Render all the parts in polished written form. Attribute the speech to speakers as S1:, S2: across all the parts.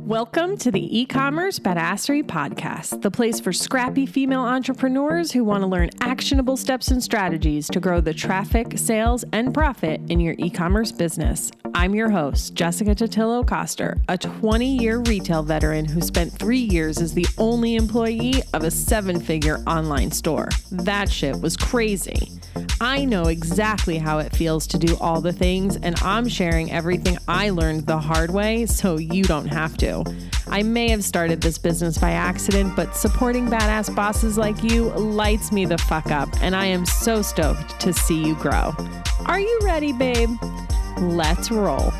S1: Welcome to the eCommerce Badassery Podcast, the place for scrappy female entrepreneurs who want to learn actionable steps and strategies to grow the traffic, sales, and profit in your e-commerce business. I'm your host, Jessica Totillo-Coster, a 20-year retail veteran who spent 3 years as the only employee of a 7-figure online store. That shit was crazy. I know exactly how it feels to do all the things, and I'm sharing everything I learned the hard way so you don't have to. I may have started this business by accident, but supporting badass bosses like you lights me the fuck up, and I am so stoked to see you grow. Are you ready, babe? Let's roll.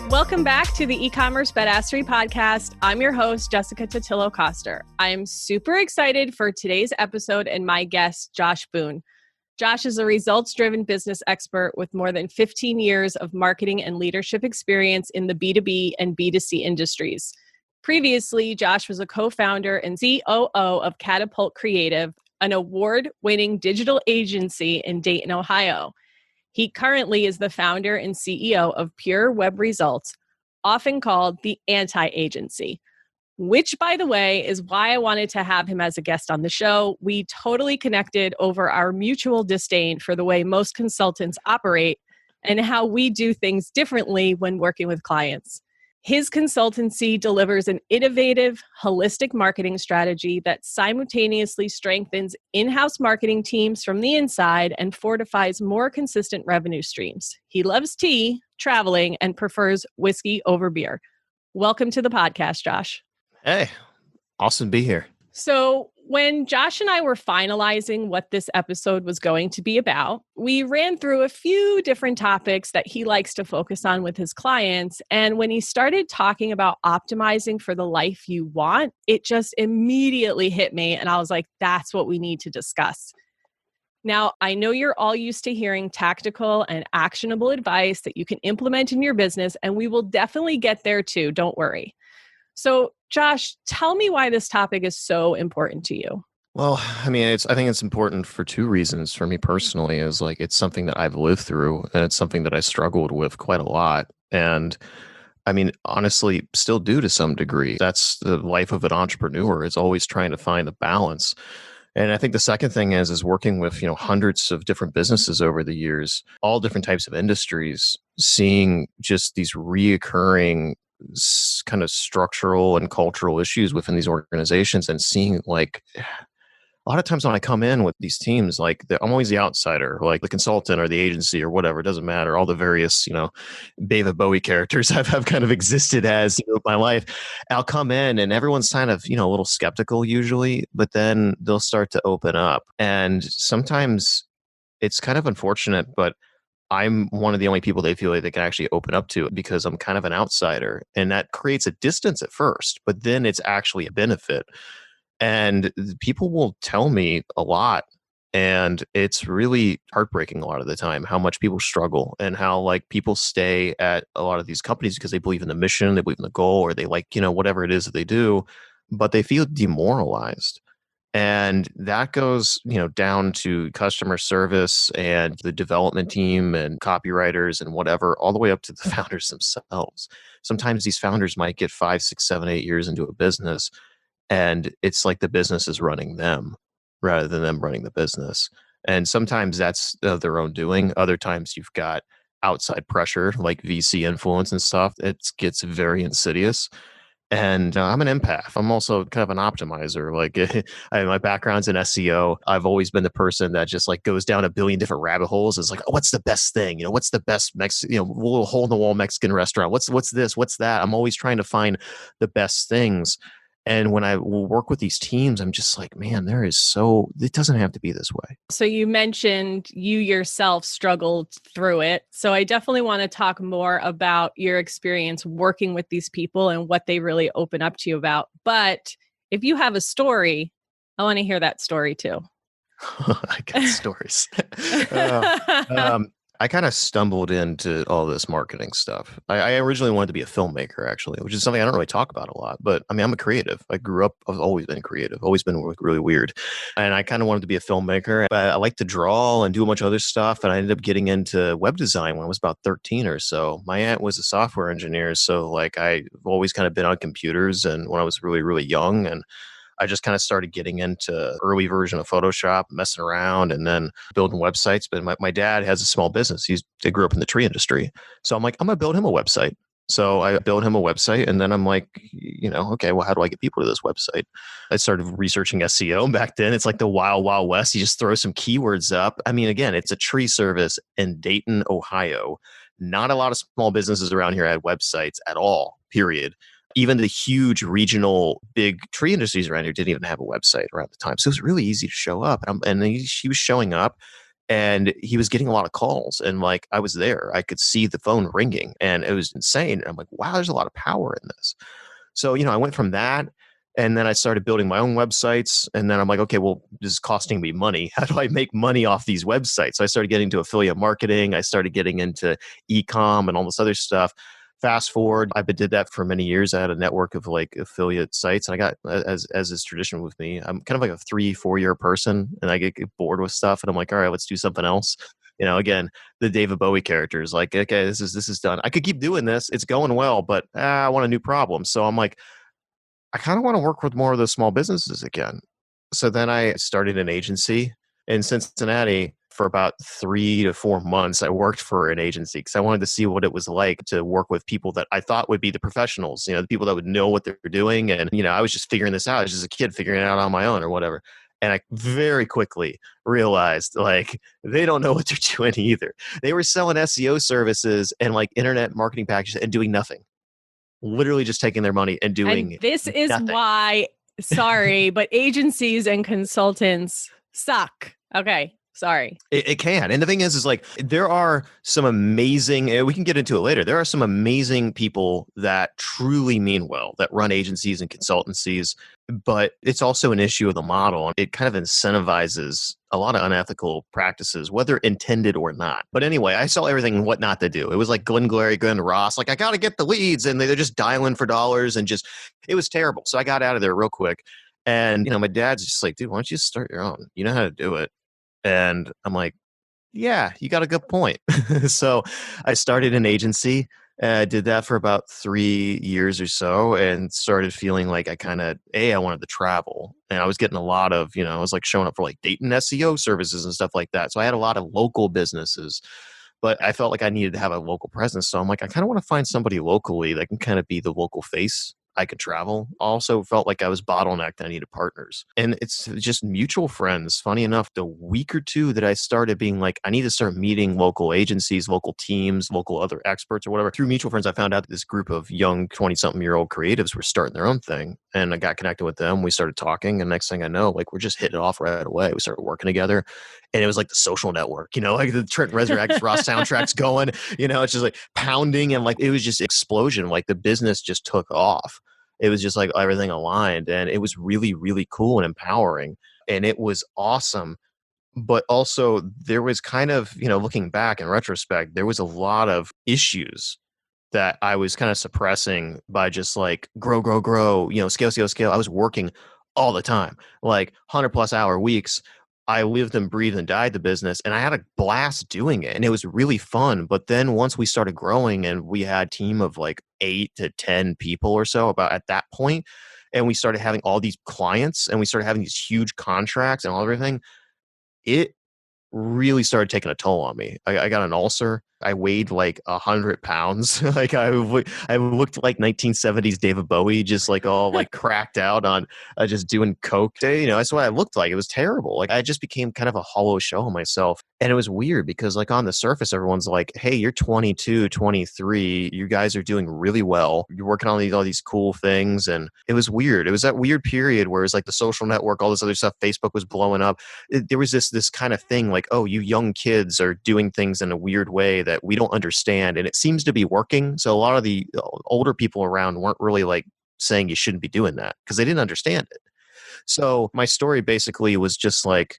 S1: Welcome back to the eCommerce Badassery Podcast. I'm your host, Jessica Totillo-Coster. I am super excited for today's episode and my guest, Josh Boone. Josh is a results-driven business expert with more than 15 years of marketing and leadership experience in the B2B and B2C industries. Previously, Josh was a co-founder and COO of Catapult Creative, an award-winning digital agency in Dayton, Ohio. He currently is the founder and CEO of Pure Web Results, often called the anti-agency, which, by the way, is why I wanted to have him as a guest on the show. We totally connected over our mutual disdain for the way most consultants operate and how we do things differently when working with clients. His consultancy delivers an innovative, holistic marketing strategy that simultaneously strengthens in-house marketing teams from the inside and fortifies more consistent revenue streams. He loves tea, traveling, and prefers whiskey over beer. Welcome to the podcast, Josh.
S2: Hey, awesome to be here.
S1: So when Josh and I were finalizing what this episode was going to be about, we ran through a few different topics that he likes to focus on with his clients. And when he started talking about optimizing for the life you want, it just immediately hit me. And I was like, that's what we need to discuss. Now, I know you're all used to hearing tactical and actionable advice that you can implement in your business, and we will definitely get there too. Don't worry. So, Josh, tell me why this topic is so important to you.
S2: Well, I think it's important for two reasons for me personally. Is like it's something that I've lived through, and it's something that I struggled with quite a lot. And honestly, still do to some degree. That's the life of an entrepreneur, is always trying to find a balance. And I think the second thing is working with, hundreds of different businesses over the years, all different types of industries, seeing just these reoccurring kind of structural and cultural issues within these organizations, and seeing like a lot of times when I come in with these teams, like I'm always the outsider, like the consultant or the agency or whatever, it doesn't matter. All the various, David Bowie characters I've kind of existed as my life. I'll come in and everyone's kind of, a little skeptical usually, but then they'll start to open up. And sometimes it's kind of unfortunate, but I'm one of the only people they feel like they can actually open up to, because I'm kind of an outsider, and that creates a distance at first, but then it's actually a benefit. And people will tell me a lot, and it's really heartbreaking a lot of the time how much people struggle, and how like people stay at a lot of these companies because they believe in the mission, they believe in the goal, or they like, whatever it is that they do, but they feel demoralized. And that goes, down to customer service and the development team and copywriters and whatever, all the way up to the founders themselves. Sometimes these founders might get 5, 6, 7, 8 years into a business, and it's like the business is running them rather than them running the business. And sometimes that's of their own doing. Other times you've got outside pressure, like VC influence and stuff. It gets very insidious. And I'm an empath. I'm also kind of an optimizer. Like my background's in SEO. I've always been the person that just like goes down a billion different rabbit holes. It's like, oh, what's the best thing? What's the best little hole in the wall Mexican restaurant? What's this? What's that? I'm always trying to find the best things. And when I will work with these teams, I'm just like, man, it doesn't have to be this way.
S1: So you mentioned you yourself struggled through it. So I definitely want to talk more about your experience working with these people and what they really open up to you about. But if you have a story, I want to hear that story too.
S2: I got stories. I kind of stumbled into all this marketing stuff. I originally wanted to be a filmmaker, actually, which is something I don't really talk about a lot. But I mean, I'm a creative. I grew up, I've always been creative, always been like really weird. And I kind of wanted to be a filmmaker. But I like to draw and do a bunch of other stuff. And I ended up getting into web design when I was about 13 or so. My aunt was a software engineer. So, like, I've always kind of been on computers and when I was really, really young. And I just kind of started getting into early version of Photoshop, messing around and then building websites. But my dad has a small business. They grew up in the tree industry. So I'm like, I'm going to build him a website. So I built him a website and then I'm like, okay, well, how do I get people to this website? I started researching SEO. Back then. It's like the wild, wild west. You just throw some keywords up. I mean, again, it's a tree service in Dayton, Ohio. Not a lot of small businesses around here had websites at all, period. Even the huge regional big tree industries around here didn't even have a website around the time. So it was really easy to show up. And he was showing up and he was getting a lot of calls. And like I was there, I could see the phone ringing and it was insane. And I'm like, wow, there's a lot of power in this. So, I went from that and then I started building my own websites. And then I'm like, okay, well, this is costing me money. How do I make money off these websites? So I started getting into affiliate marketing. I started getting into e-com and all this other stuff. Fast forward, I did that for many years. I had a network of like affiliate sites, and I got as is tradition with me. I'm kind of like a 3-4 year person, and I get bored with stuff, and I'm like, all right, let's do something else. Again, the David Bowie characters, like, okay, this is done. I could keep doing this; it's going well, but I want a new problem. So I'm like, I kind of want to work with more of those small businesses again. So then I started an agency in Cincinnati for about 3 to 4 months. I worked for an agency because I wanted to see what it was like to work with people that I thought would be the professionals, the people that would know what they're doing. And, I was just figuring this out. I was just a kid figuring it out on my own or whatever. And I very quickly realized like they don't know what they're doing either. They were selling SEO services and like internet marketing packages and doing nothing, literally just taking their money and
S1: And
S2: doing
S1: this is
S2: nothing.
S1: why, sorry, but agencies and consultants suck. Okay. Sorry.
S2: It can. And the thing is like there are some amazing, we can get into it later. There are some amazing people that truly mean well, that run agencies and consultancies, but it's also an issue of the model. It kind of incentivizes a lot of unethical practices, whether intended or not. But anyway, I saw everything what not to do. It was like Glenn Glary, Glenn Ross, like I got to get the leads and they're just dialing for dollars and just, it was terrible. So I got out of there real quick. And, my dad's just like, dude, why don't you start your own? You know how to do it. And I'm like, yeah, you got a good point. So I started an agency. Did that for about 3 years or so and started feeling like I wanted to travel. And I was getting a lot of, I was like showing up for like Dayton SEO services and stuff like that. So I had a lot of local businesses, but I felt like I needed to have a local presence. So I'm like, I kind of want to find somebody locally that can kind of be the local face. I could travel. Also felt like I was bottlenecked. I needed partners. And it's just mutual friends. Funny enough, the week or two that I started being like, I need to start meeting local agencies, local teams, local other experts or whatever. Through mutual friends, I found out that this group of young 20-something-year-old creatives were starting their own thing. And I got connected with them. We started talking. And next thing I know, like we're just hitting it off right away. We started working together. And it was like the Social Network, like the Trent Reznor Ross soundtrack's going, it's just like pounding and like it was just explosion. Like the business just took off. It was just like everything aligned and it was really, really cool and empowering. And it was awesome. But also there was kind of, looking back in retrospect, there was a lot of issues that I was kind of suppressing by just like grow, scale, scale, scale. I was working all the time, like 100+ hour weeks. I lived and breathed and died the business and I had a blast doing it and it was really fun. But then once we started growing and we had a team of like 8 to 10 people or so about at that point, and we started having all these clients and we started having these huge contracts and all everything, it really started taking a toll on me. I got an ulcer. I weighed like 100 pounds. Like I looked like 1970s David Bowie, just like all like cracked out on just doing coke. That's what I looked like. It was terrible. Like I just became kind of a hollow shell of myself. And it was weird because like on the surface, everyone's like, hey, you're 22, 23. You guys are doing really well. You're working on all these cool things. And it was weird. It was that weird period where it was like the social network, all this other stuff, Facebook was blowing up. There was this kind of thing like, oh, you young kids are doing things in a weird way that we don't understand. And it seems to be working. So a lot of the older people around weren't really like saying you shouldn't be doing that because they didn't understand it. So my story basically was just like,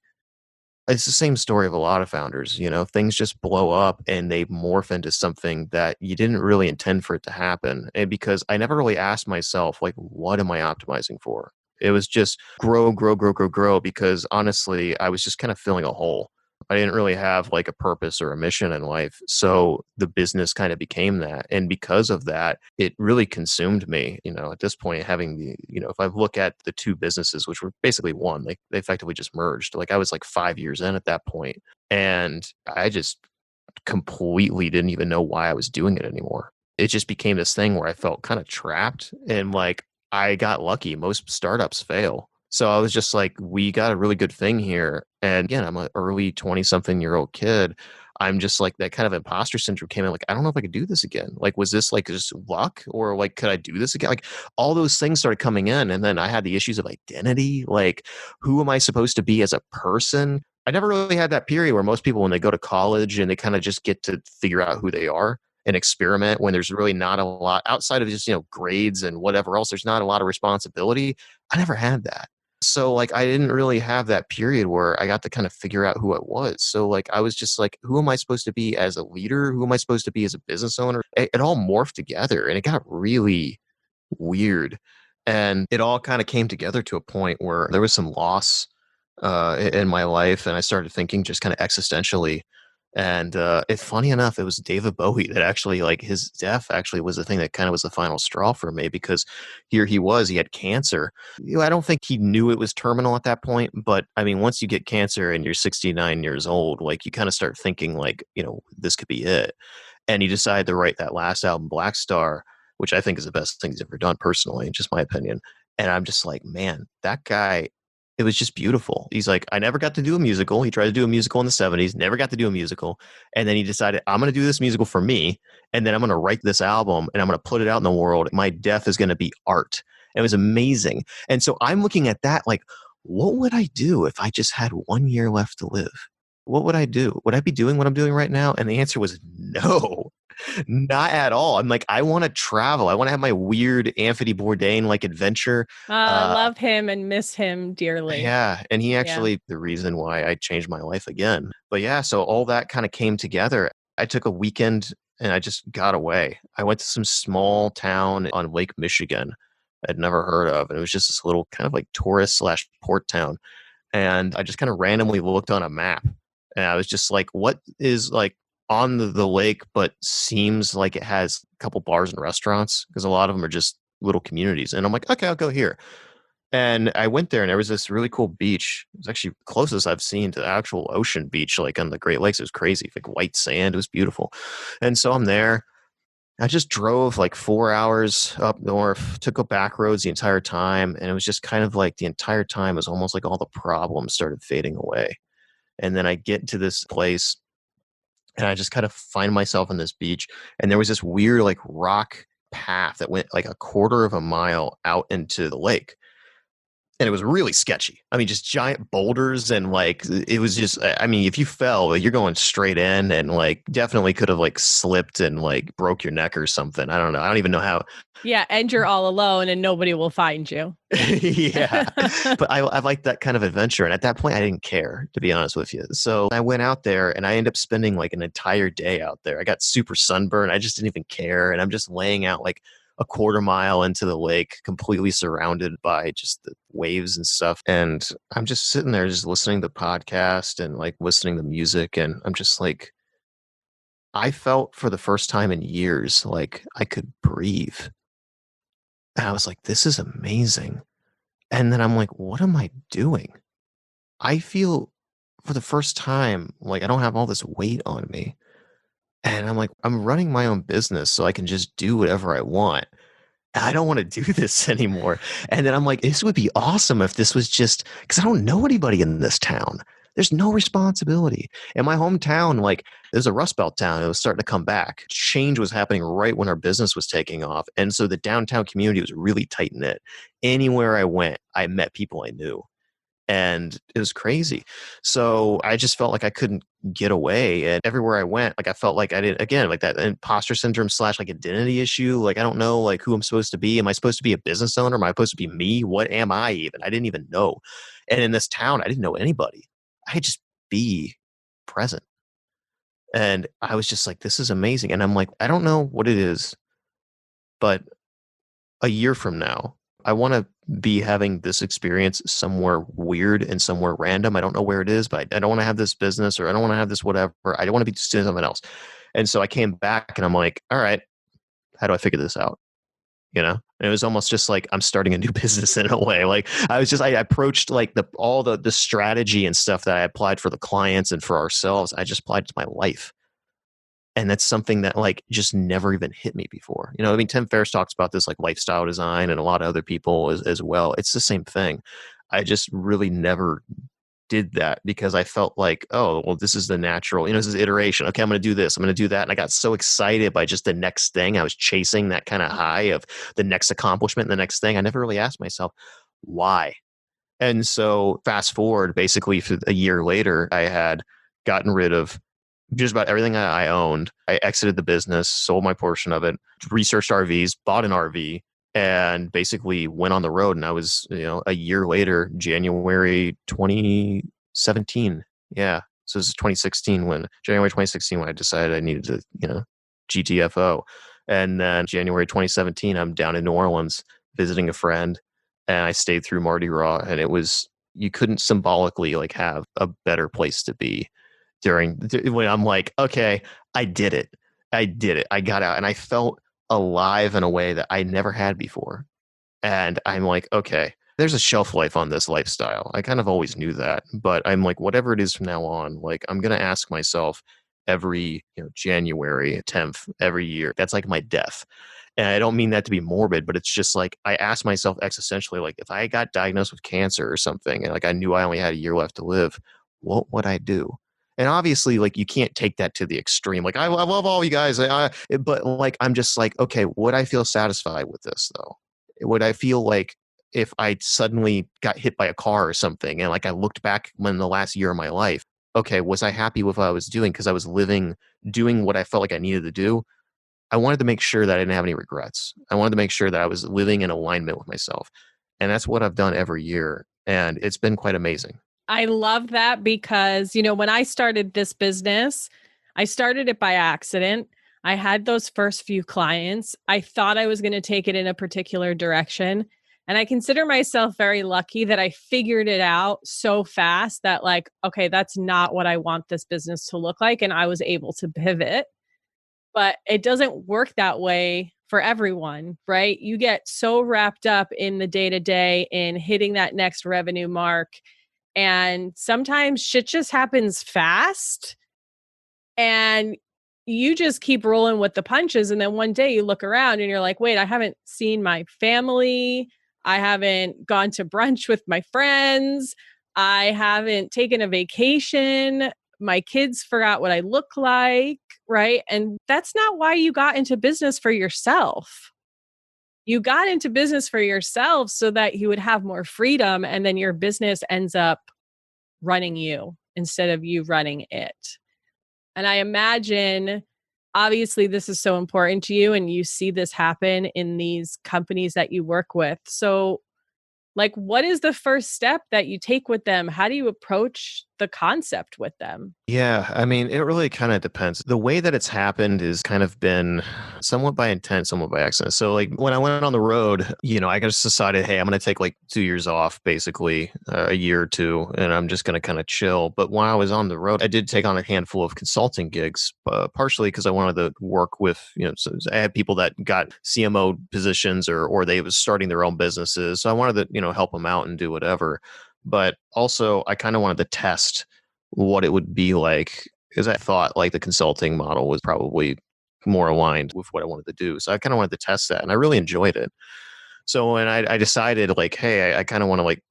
S2: It's the same story of a lot of founders. Things just blow up and they morph into something that you didn't really intend for it to happen. And because I never really asked myself, like, what am I optimizing for? It was just grow, grow, grow, grow, grow, because honestly, I was just kind of filling a hole. I didn't really have like a purpose or a mission in life. So the business kind of became that. And because of that, it really consumed me. At this point, having if I look at the two businesses, which were basically one, like they effectively just merged. Like I was like 5 years in at that point, and I just completely didn't even know why I was doing it anymore. It just became this thing where I felt kind of trapped, and like I got lucky. Most startups fail. So I was just like, we got a really good thing here. And again, I'm an early 20 something year old kid. I'm just like that kind of imposter syndrome came in. Like, I don't know if I could do this again. Like, was this like just luck, or like, could I do this again? Like all those things started coming in. And then I had the issues of identity. Like, who am I supposed to be as a person? I never really had that period where most people, when they go to college and they kind of just get to figure out who they are and experiment, when there's really not a lot outside of just, grades and whatever else, there's not a lot of responsibility. I never had that. So like I didn't really have that period where I got to kind of figure out who I was. So like I was just like, who am I supposed to be as a leader? Who am I supposed to be as a business owner? It all morphed together and it got really weird. And it all kind of came together to a point where there was some loss in my life, and I started thinking just kind of existentially. And it's funny enough, it was David Bowie that actually, like, his death actually was the thing that kind of was the final straw for me, because here he had cancer. I don't think he knew it was terminal at that point, but I mean, once you get cancer and you're 69 years old, like you kind of start thinking like, this could be it. And he decided to write that last album, Black Star, which I think is the best thing he's ever done personally, just my opinion. And I'm just like, man, that guy, it was just beautiful. He's like, I never got to do a musical. He tried to do a musical in the 70s, never got to do a musical. And then he decided, I'm going to do this musical for me. And then I'm going to write this album and I'm going to put it out in the world. My death is going to be art. And it was amazing. And so I'm looking at that like, what would I do if I just had 1 year left to live? What would I do? Would I be doing what I'm doing right now? And the answer was no. Not at all. I'm like, I want to travel. I want to have my weird Anthony Bourdain like adventure.
S1: Love him and miss him dearly.
S2: Yeah. And he
S1: Yeah.
S2: actually, the reason why I changed my life again. But yeah, so all that kind of came together. I took a weekend and I just got away. I went to some small town on Lake Michigan I'd never heard of. And it was just this little kind of like tourist/port town. And I just kind of randomly looked on a map and I was just like, what is like on the lake, but seems like it has a couple bars and restaurants, because a lot of them are just little communities. And I'm like, okay, I'll go here. And I went there and there was this really cool beach. It was actually closest I've seen to the actual ocean beach, like on the Great Lakes. It was crazy, like white sand. It was beautiful. And so I'm there. I just drove like 4 hours up north, took a back roads the entire time. And it was just kind of like the entire time, it was almost like all the problems started fading away. And then I get to this place and I just kind of find myself on this beach. And there was this weird like rock path that went like a quarter of a mile out into the lake. And it was really sketchy. I mean, just giant boulders, and like it was just, I mean, if you fell, you're going straight in, and like definitely could have like slipped and like broke your neck or something. I don't know. I don't even know how.
S1: Yeah, and you're all alone and nobody will find you.
S2: Yeah. But I like that kind of adventure. And at that point, I didn't care, to be honest with you. So I went out there and I ended up spending like an entire day out there. I got super sunburned. I just didn't even care. And I'm just laying out like a quarter mile into the lake, completely surrounded by just the waves and stuff. And I'm just sitting there, just listening to the podcast and like listening to music. And I'm just like, I felt for the first time in years like I could breathe. And I was like, this is amazing. And then I'm like, what am I doing? I feel for the first time like I don't have all this weight on me. And I'm like, I'm running my own business so I can just do whatever I want. I don't want to do this anymore. And then I'm like, this would be awesome if this was just, because I don't know anybody in this town. There's no responsibility. In my hometown, like there's a Rust Belt town. It was starting to come back. Change was happening right when our business was taking off. And so the downtown community was really tight knit. Anywhere I went, I met people I knew. And it was crazy. So I just felt like I couldn't get away. And everywhere I went, like I felt like I did, again, like that imposter syndrome / like identity issue. Like, I don't know like who I'm supposed to be. Am I supposed to be a business owner? Am I supposed to be me? What am I even? I didn't even know. And in this town, I didn't know anybody. I had just be present. And I was just like, this is amazing. And I'm like, I don't know what it is, but a year from now, I want to be having this experience somewhere weird and somewhere random. I don't know where it is, but I don't want to have this business, or I don't want to have this whatever. I don't want to be doing something else. And so I came back and I'm like, all right, how do I figure this out? And it was almost just like I'm starting a new business in a way. Like I approached like all the strategy and stuff that I applied for the clients and for ourselves. I just applied to my life. And that's something that like just never even hit me before. I mean, Tim Ferriss talks about this like lifestyle design, and a lot of other people as well. It's the same thing. I just really never did that because I felt like, oh, well, this is the natural, this is iteration. Okay, I'm going to do this. I'm going to do that. And I got so excited by just the next thing. I was chasing that kind of high of the next accomplishment and the next thing. I never really asked myself why. And so fast forward, basically for a year later, I had gotten rid of just about everything I owned. I exited the business, sold my portion of it, researched RVs, bought an RV, and basically went on the road. And I was, a year later, January 2017. Yeah. So this is January 2016 when I decided I needed to, GTFO. And then January 2017, I'm down in New Orleans visiting a friend, and I stayed through Mardi Gras, and you couldn't symbolically like have a better place to be when I'm like, okay, I did it. I got out, and I felt alive in a way that I never had before. And I'm like, okay, there's a shelf life on this lifestyle. I kind of always knew that, but I'm like, whatever it is from now on, like I'm going to ask myself every, January 10th, every year. That's like my death. And I don't mean that to be morbid, but it's just like, I ask myself existentially, like if I got diagnosed with cancer or something, and like I knew I only had a year left to live, what would I do? And obviously, like you can't take that to the extreme. Like I love all you guys, but like I'm just like, okay, would I feel satisfied with this though? Would I feel like if I suddenly got hit by a car or something, and like I looked back when the last year of my life, okay, was I happy with what I was doing because I was doing what I felt like I needed to do? I wanted to make sure that I didn't have any regrets. I wanted to make sure that I was living in alignment with myself, and that's what I've done every year, and it's been quite amazing.
S1: I love that because, when I started this business, I started it by accident. I had those first few clients. I thought I was going to take it in a particular direction. And I consider myself very lucky that I figured it out so fast that like, okay, that's not what I want this business to look like. And I was able to pivot. But it doesn't work that way for everyone, right? You get so wrapped up in the day to day in hitting that next revenue mark. And sometimes shit just happens fast and you just keep rolling with the punches. And then one day you look around and you're like, wait, I haven't seen my family. I haven't gone to brunch with my friends. I haven't taken a vacation. My kids forgot what I look like, right? And that's not why you got into business for yourself. You got into business for yourself so that you would have more freedom, and then your business ends up running you instead of you running it. And I imagine, obviously, this is so important to you, and you see this happen in these companies that you work with. So, like, what is the first step that you take with them? How do you approach the concept with them?
S2: Yeah, I mean, it really kind of depends. The way that it's happened is kind of been somewhat by intent, somewhat by accident. So, like when I went on the road, I just decided, hey, I'm going to take like 2 years off, basically a year or two, and I'm just going to kind of chill. But when I was on the road, I did take on a handful of consulting gigs, partially because I wanted to work with, so I had people that got CMO positions or they was starting their own businesses. So I wanted to, help them out and do whatever. But also, I kind of wanted to test what it would be like, because I thought like the consulting model was probably more aligned with what I wanted to do. So I kind of wanted to test that, and I really enjoyed it. So when I decided like, hey, I kind of want to like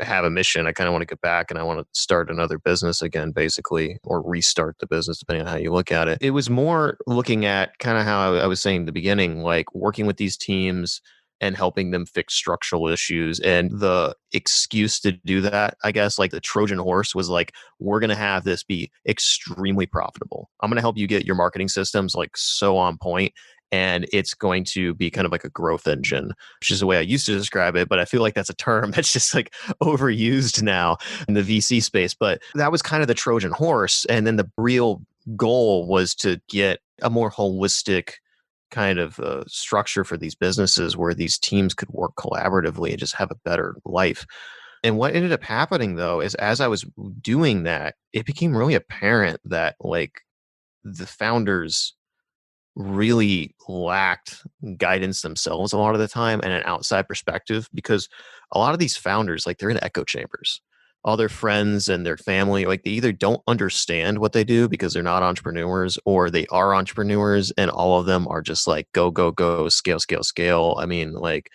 S2: have a mission. I kind of want to get back and I want to start another business again, basically, or restart the business, depending on how you look at it. It was more looking at kind of how I was saying in the beginning, like working with these teams and helping them fix structural issues. And the excuse to do that, I guess, like the Trojan horse was like, we're going to have this be extremely profitable. I'm going to help you get your marketing systems like so on point, and it's going to be kind of like a growth engine, which is the way I used to describe it. But I feel like that's a term that's just like overused now in the VC space. But that was kind of the Trojan horse. And then the real goal was to get a more holistic kind of structure for these businesses where these teams could work collaboratively and just have a better life. And what ended up happening though is as I was doing that, it became really apparent that like the founders really lacked guidance themselves a lot of the time and an outside perspective, because a lot of these founders, like, they're in echo chambers. All their friends and their family, like, they either don't understand what they do because they're not entrepreneurs, or they are entrepreneurs and all of them are just like go go go, scale scale scale. I mean, like,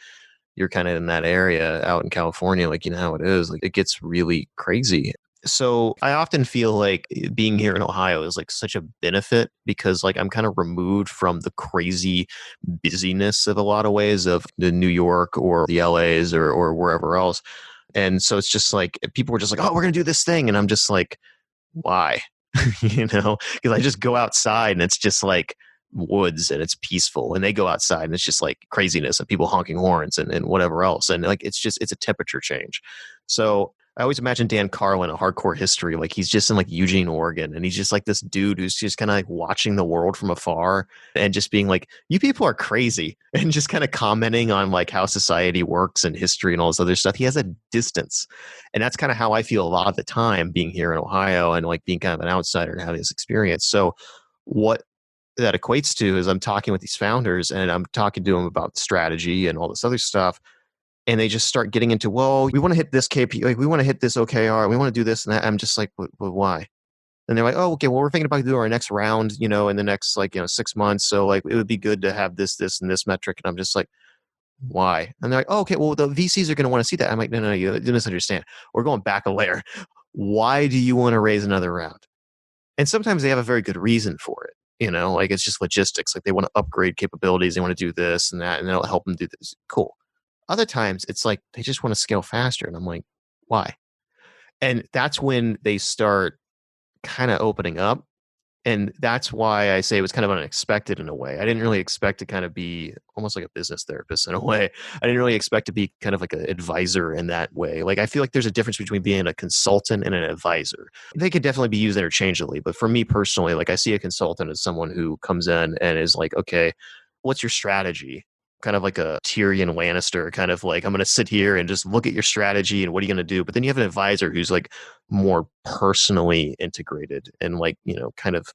S2: you're kind of in that area out in California, like, you know how it is. Like, it gets really crazy. So I often feel like being here in Ohio is like such a benefit because like I'm kind of removed from the crazy busyness of a lot of ways of the New York or the LAs or wherever else. And so it's just like people were just like, oh, we're going to do this thing. And I'm just like, why? Because I just go outside and it's just like woods and it's peaceful, and they go outside and it's just like craziness and people honking horns and whatever else. And like, it's a temperature change. So I always imagine Dan Carlin, a Hardcore History, like he's just in like Eugene, Oregon, and he's just like this dude who's just kind of like watching the world from afar and just being like, you people are crazy, and just kind of commenting on like how society works and history and all this other stuff. He has a distance. And that's kind of how I feel a lot of the time being here in Ohio and like being kind of an outsider and having this experience. So what that equates to is I'm talking with these founders and I'm talking to them about strategy and all this other stuff. And they just start getting into, well, we want to hit this KP, like we want to hit this OKR, we want to do this and that. I'm just like, but why? And they're like, oh, okay, well, we're thinking about doing our next round, in the next 6 months. So like, it would be good to have this, and this metric. And I'm just like, why? And they're like, oh, okay, well, the VCs are going to want to see that. I'm like, no, you misunderstand. We're going back a layer. Why do you want to raise another round? And sometimes they have a very good reason for it. Like it's just logistics. Like they want to upgrade capabilities. They want to do this and that, and it'll help them do this. Cool. Other times it's like they just want to scale faster. And I'm like, why? And that's when they start kind of opening up. And that's why I say it was kind of unexpected in a way. I didn't really expect to kind of be almost like a business therapist in a way. I didn't really expect to be kind of like an advisor in that way. Like I feel like there's a difference between being a consultant and an advisor. They could definitely be used interchangeably. But for me personally, like I see a consultant as someone who comes in and is like, okay, what's your strategy? Kind of like a Tyrion Lannister, kind of like, I'm going to sit here and just look at your strategy and what are you going to do? But then you have an advisor who's like more personally integrated and like, kind of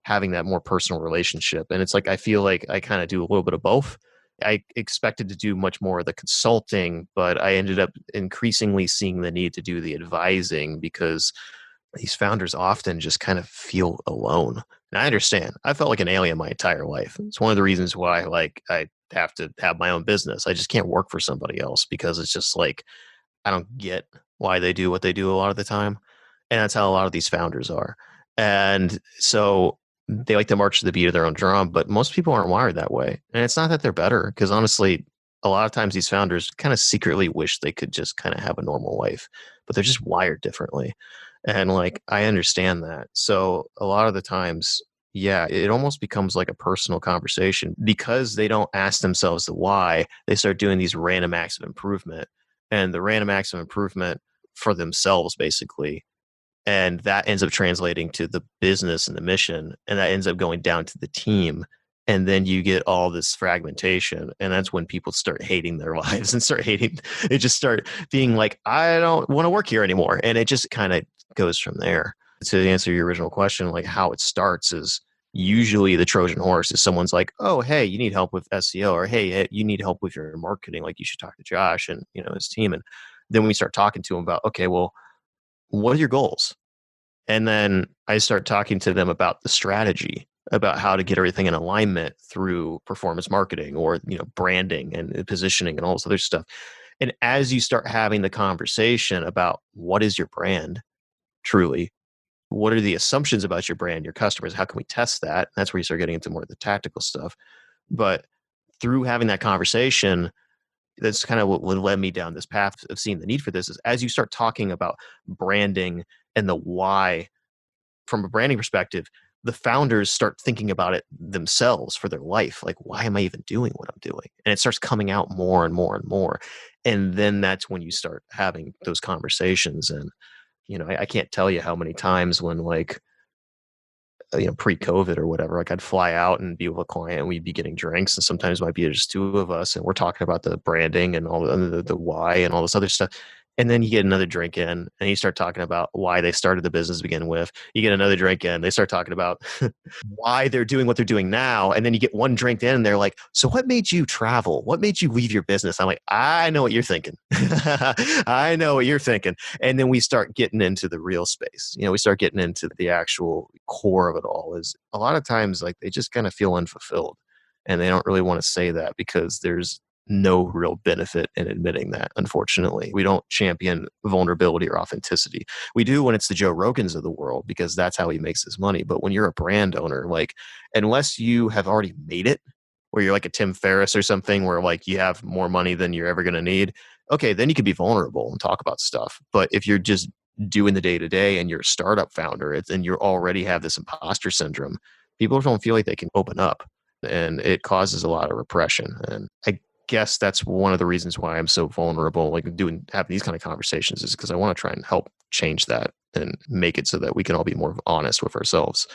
S2: having that more personal relationship. And it's like, I feel like I kind of do a little bit of both. I expected to do much more of the consulting, but I ended up increasingly seeing the need to do the advising because these founders often just kind of feel alone. And I understand. I felt like an alien my entire life. It's one of the reasons why I have to have my own business. I just can't work for somebody else because it's just like I don't get why they do what they do a lot of the time. And that's how a lot of these founders are. And so they like to march to the beat of their own drum, but most people aren't wired that way. And it's not that they're better, because honestly, a lot of times these founders kind of secretly wish they could just kind of have a normal life, but they're just wired differently. And like, I understand that. So a lot of the times, yeah, it almost becomes like a personal conversation because they don't ask themselves the why. They start doing these random acts of improvement, and the random acts of improvement for themselves, basically. And that ends up translating to the business and the mission. And that ends up going down to the team. And then you get all this fragmentation. And that's when people start hating their lives and just start being like, I don't want to work here anymore. And it just kind of goes from there. To answer your original question, like how it starts is usually the Trojan horse is someone's like, oh, hey, you need help with SEO, or hey, you need help with your marketing. Like you should talk to Josh and his team. And then we start talking to him about, okay, well, what are your goals? And then I start talking to them about the strategy, about how to get everything in alignment through performance marketing or branding and positioning and all this other stuff. And as you start having the conversation about what is your brand truly, what are the assumptions about your brand, your customers, how can we test that? That's where you start getting into more of the tactical stuff. But through having that conversation, that's kind of what led me down this path of seeing the need for this, is as you start talking about branding and the why from a branding perspective, the founders start thinking about it themselves for their life. Like, why am I even doing what I'm doing? And it starts coming out more and more and more. And then that's when you start having those conversations. And, I can't tell you how many times when like, pre-COVID or whatever, like I'd fly out and be with a client and we'd be getting drinks, and sometimes it might be just two of us and we're talking about the branding and all the why and all this other stuff. And then you get another drink in and you start talking about why they started the business to begin with. You get another drink in, they start talking about why they're doing what they're doing now. And then you get one drink in and they're like, so what made you travel? What made you leave your business? I'm like, I know what you're thinking. I know what you're thinking. And then we start getting into the real space. We start getting into the actual core of it all. Is a lot of times like they just kind of feel unfulfilled and they don't really want to say that because there's no real benefit in admitting that. Unfortunately, we don't champion vulnerability or authenticity. We do when it's the Joe Rogans of the world, because that's how he makes his money. But when you're a brand owner, like, unless you have already made it, where you're like a Tim Ferriss or something, where like you have more money than you're ever going to need, okay, then you can be vulnerable and talk about stuff. But if you're just doing the day to day and you're a startup founder, and you already have this imposter syndrome, people don't feel like they can open up, and it causes a lot of repression. And I guess that's one of the reasons why I'm so vulnerable, like having these kind of conversations, is because I want to try and help change that and make it so that we can all be more honest with ourselves.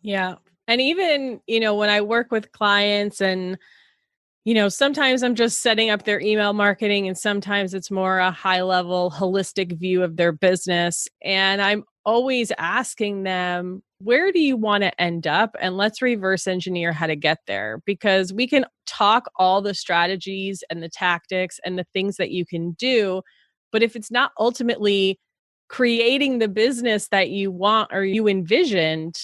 S1: Yeah. And even, when I work with clients and, sometimes I'm just setting up their email marketing and sometimes it's more a high level holistic view of their business. And I'm always asking them, where do you want to end up? And let's reverse engineer how to get there, because we can talk all the strategies and the tactics and the things that you can do. But if it's not ultimately creating the business that you want or you envisioned,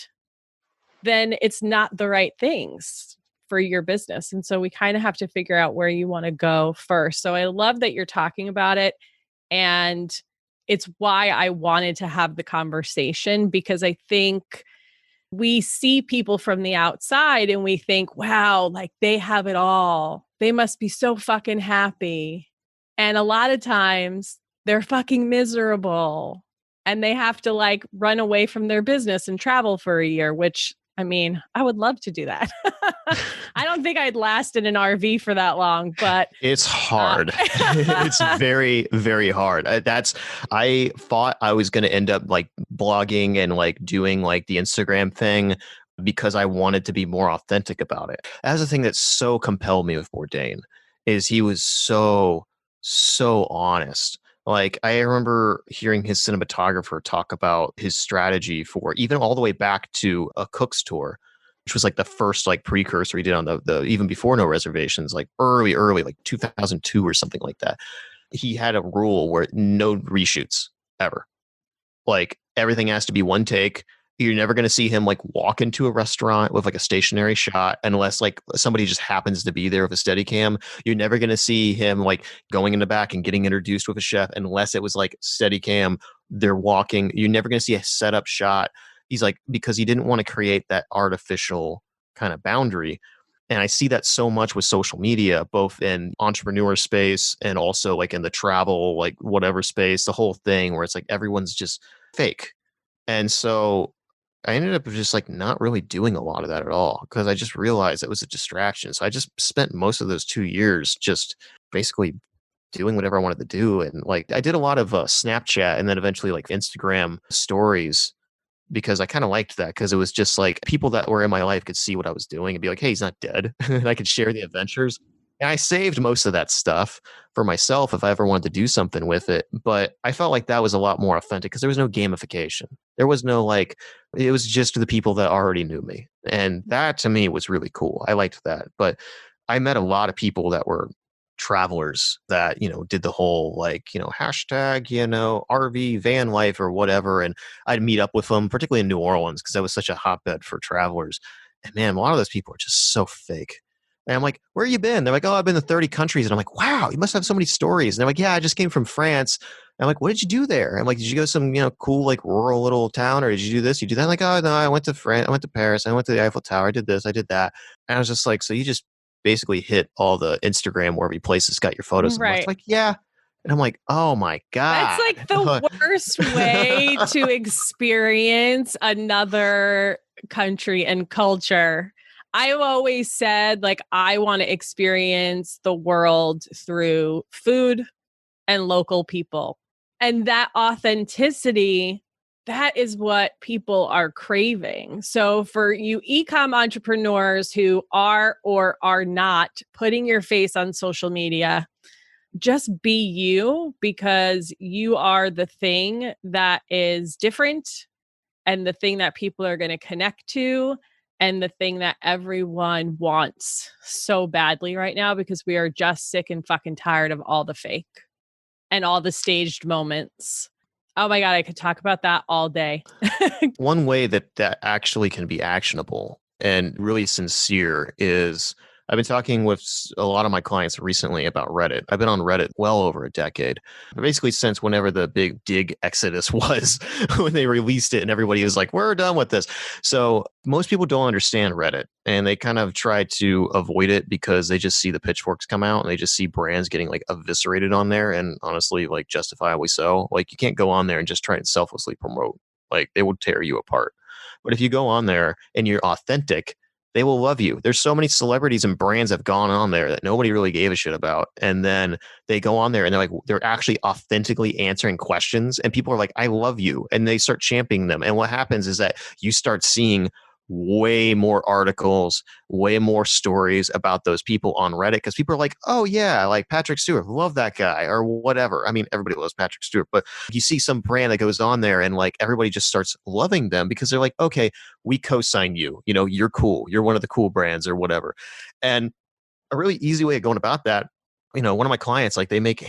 S1: then it's not the right things for your business. And so we kind of have to figure out where you want to go first. So I love that you're talking about it. And it's why I wanted to have the conversation, because I think we see people from the outside and we think, wow, like they have it all. They must be so fucking happy. And a lot of times they're fucking miserable and they have to like run away from their business and travel for a year, which, I mean, I would love to do that. I don't think I'd last in an RV for that long, but
S2: it's hard. It's very, very hard. I thought I was going to end up like blogging and like doing like the Instagram thing because I wanted to be more authentic about it. That's the thing that so compelled me with Bourdain, is he was so honest. Like, I remember hearing his cinematographer talk about his strategy for even all the way back to a Cook's tour, which was like the first like precursor he did on the even before No Reservations, like early, like 2002 or something like that. He had a rule where no reshoots ever. Like, everything has to be one take. You're never going to see him like walk into a restaurant with like a stationary shot unless like somebody just happens to be there with a steady cam. You're never going to see him like going in the back and getting introduced with a chef unless it was like steady cam. They're walking. You're never going to see a setup shot. He's like, because he didn't want to create that artificial kind of boundary. And I see that so much with social media, both in entrepreneur space and also like in the travel, like whatever space, the whole thing where it's like everyone's just fake. And so I ended up just like not really doing a lot of that at all, because I just realized it was a distraction. So I just spent most of those 2 years just basically doing whatever I wanted to do. And like I did a lot of Snapchat and then eventually like Instagram stories, because I kind of liked that, because it was just like people that were in my life could see what I was doing and be like, hey, he's not dead. And I could share the adventures. And I saved most of that stuff for myself if I ever wanted to do something with it. But I felt like that was a lot more authentic because there was no gamification. There was no like, it was just the people that already knew me. And that to me was really cool. I liked that. But I met a lot of people that were travelers that, did the whole like, hashtag, RV van life or whatever. And I'd meet up with them, particularly in New Orleans, because that was such a hotbed for travelers. And man, a lot of those people are just so fake. And I'm like, where you been? They're like, oh, I've been to 30 countries. And I'm like, wow, you must have so many stories. And they're like, yeah, I just came from France. And I'm like, what did you do there? I'm like, did you go to some, cool, like rural little town, or did you do this? You do that? I'm like, oh, no, I went to France. I went to Paris. I went to the Eiffel Tower. I did this. I did that. And I was just like, so you just basically hit all the Instagram where every place has got your photos.
S1: Right.
S2: And like, yeah. And I'm like, oh my God.
S1: That's like the worst way to experience another country and culture. I've always said, like, I want to experience the world through food and local people. And that authenticity, that is what people are craving. So for you e-com entrepreneurs who are or are not putting your face on social media, just be you, because you are the thing that is different and the thing that people are going to connect to and the thing that everyone wants so badly right now, because we are just sick and fucking tired of all the fake and all the staged moments. Oh my God, I could talk about that all day.
S2: One way that that actually can be actionable and really sincere is I've been talking with a lot of my clients recently about Reddit. I've been on Reddit well over a decade, basically since whenever the big dig exodus was, when they released it and everybody was like, we're done with this. So most people don't understand Reddit and they kind of try to avoid it because they just see the pitchforks come out and they just see brands getting like eviscerated on there. And honestly, like justifiably so. Like you can't go on there and just try and selflessly promote. Like they will tear you apart. But if you go on there and you're authentic, they will love you. There's so many celebrities and brands have gone on there that nobody really gave a shit about. And then they go on there and they're actually authentically answering questions. And people are like, I love you. And they start championing them. And what happens is that you start seeing way more articles, way more stories about those people on Reddit because people are like, oh yeah, like Patrick Stewart, love that guy or whatever. I mean, everybody loves Patrick Stewart, but you see some brand that goes on there and like everybody just starts loving them because they're like, okay, we co-sign you, you know, you're cool. You're one of the cool brands or whatever. And a really easy way of going about that, you know, one of my clients, like they make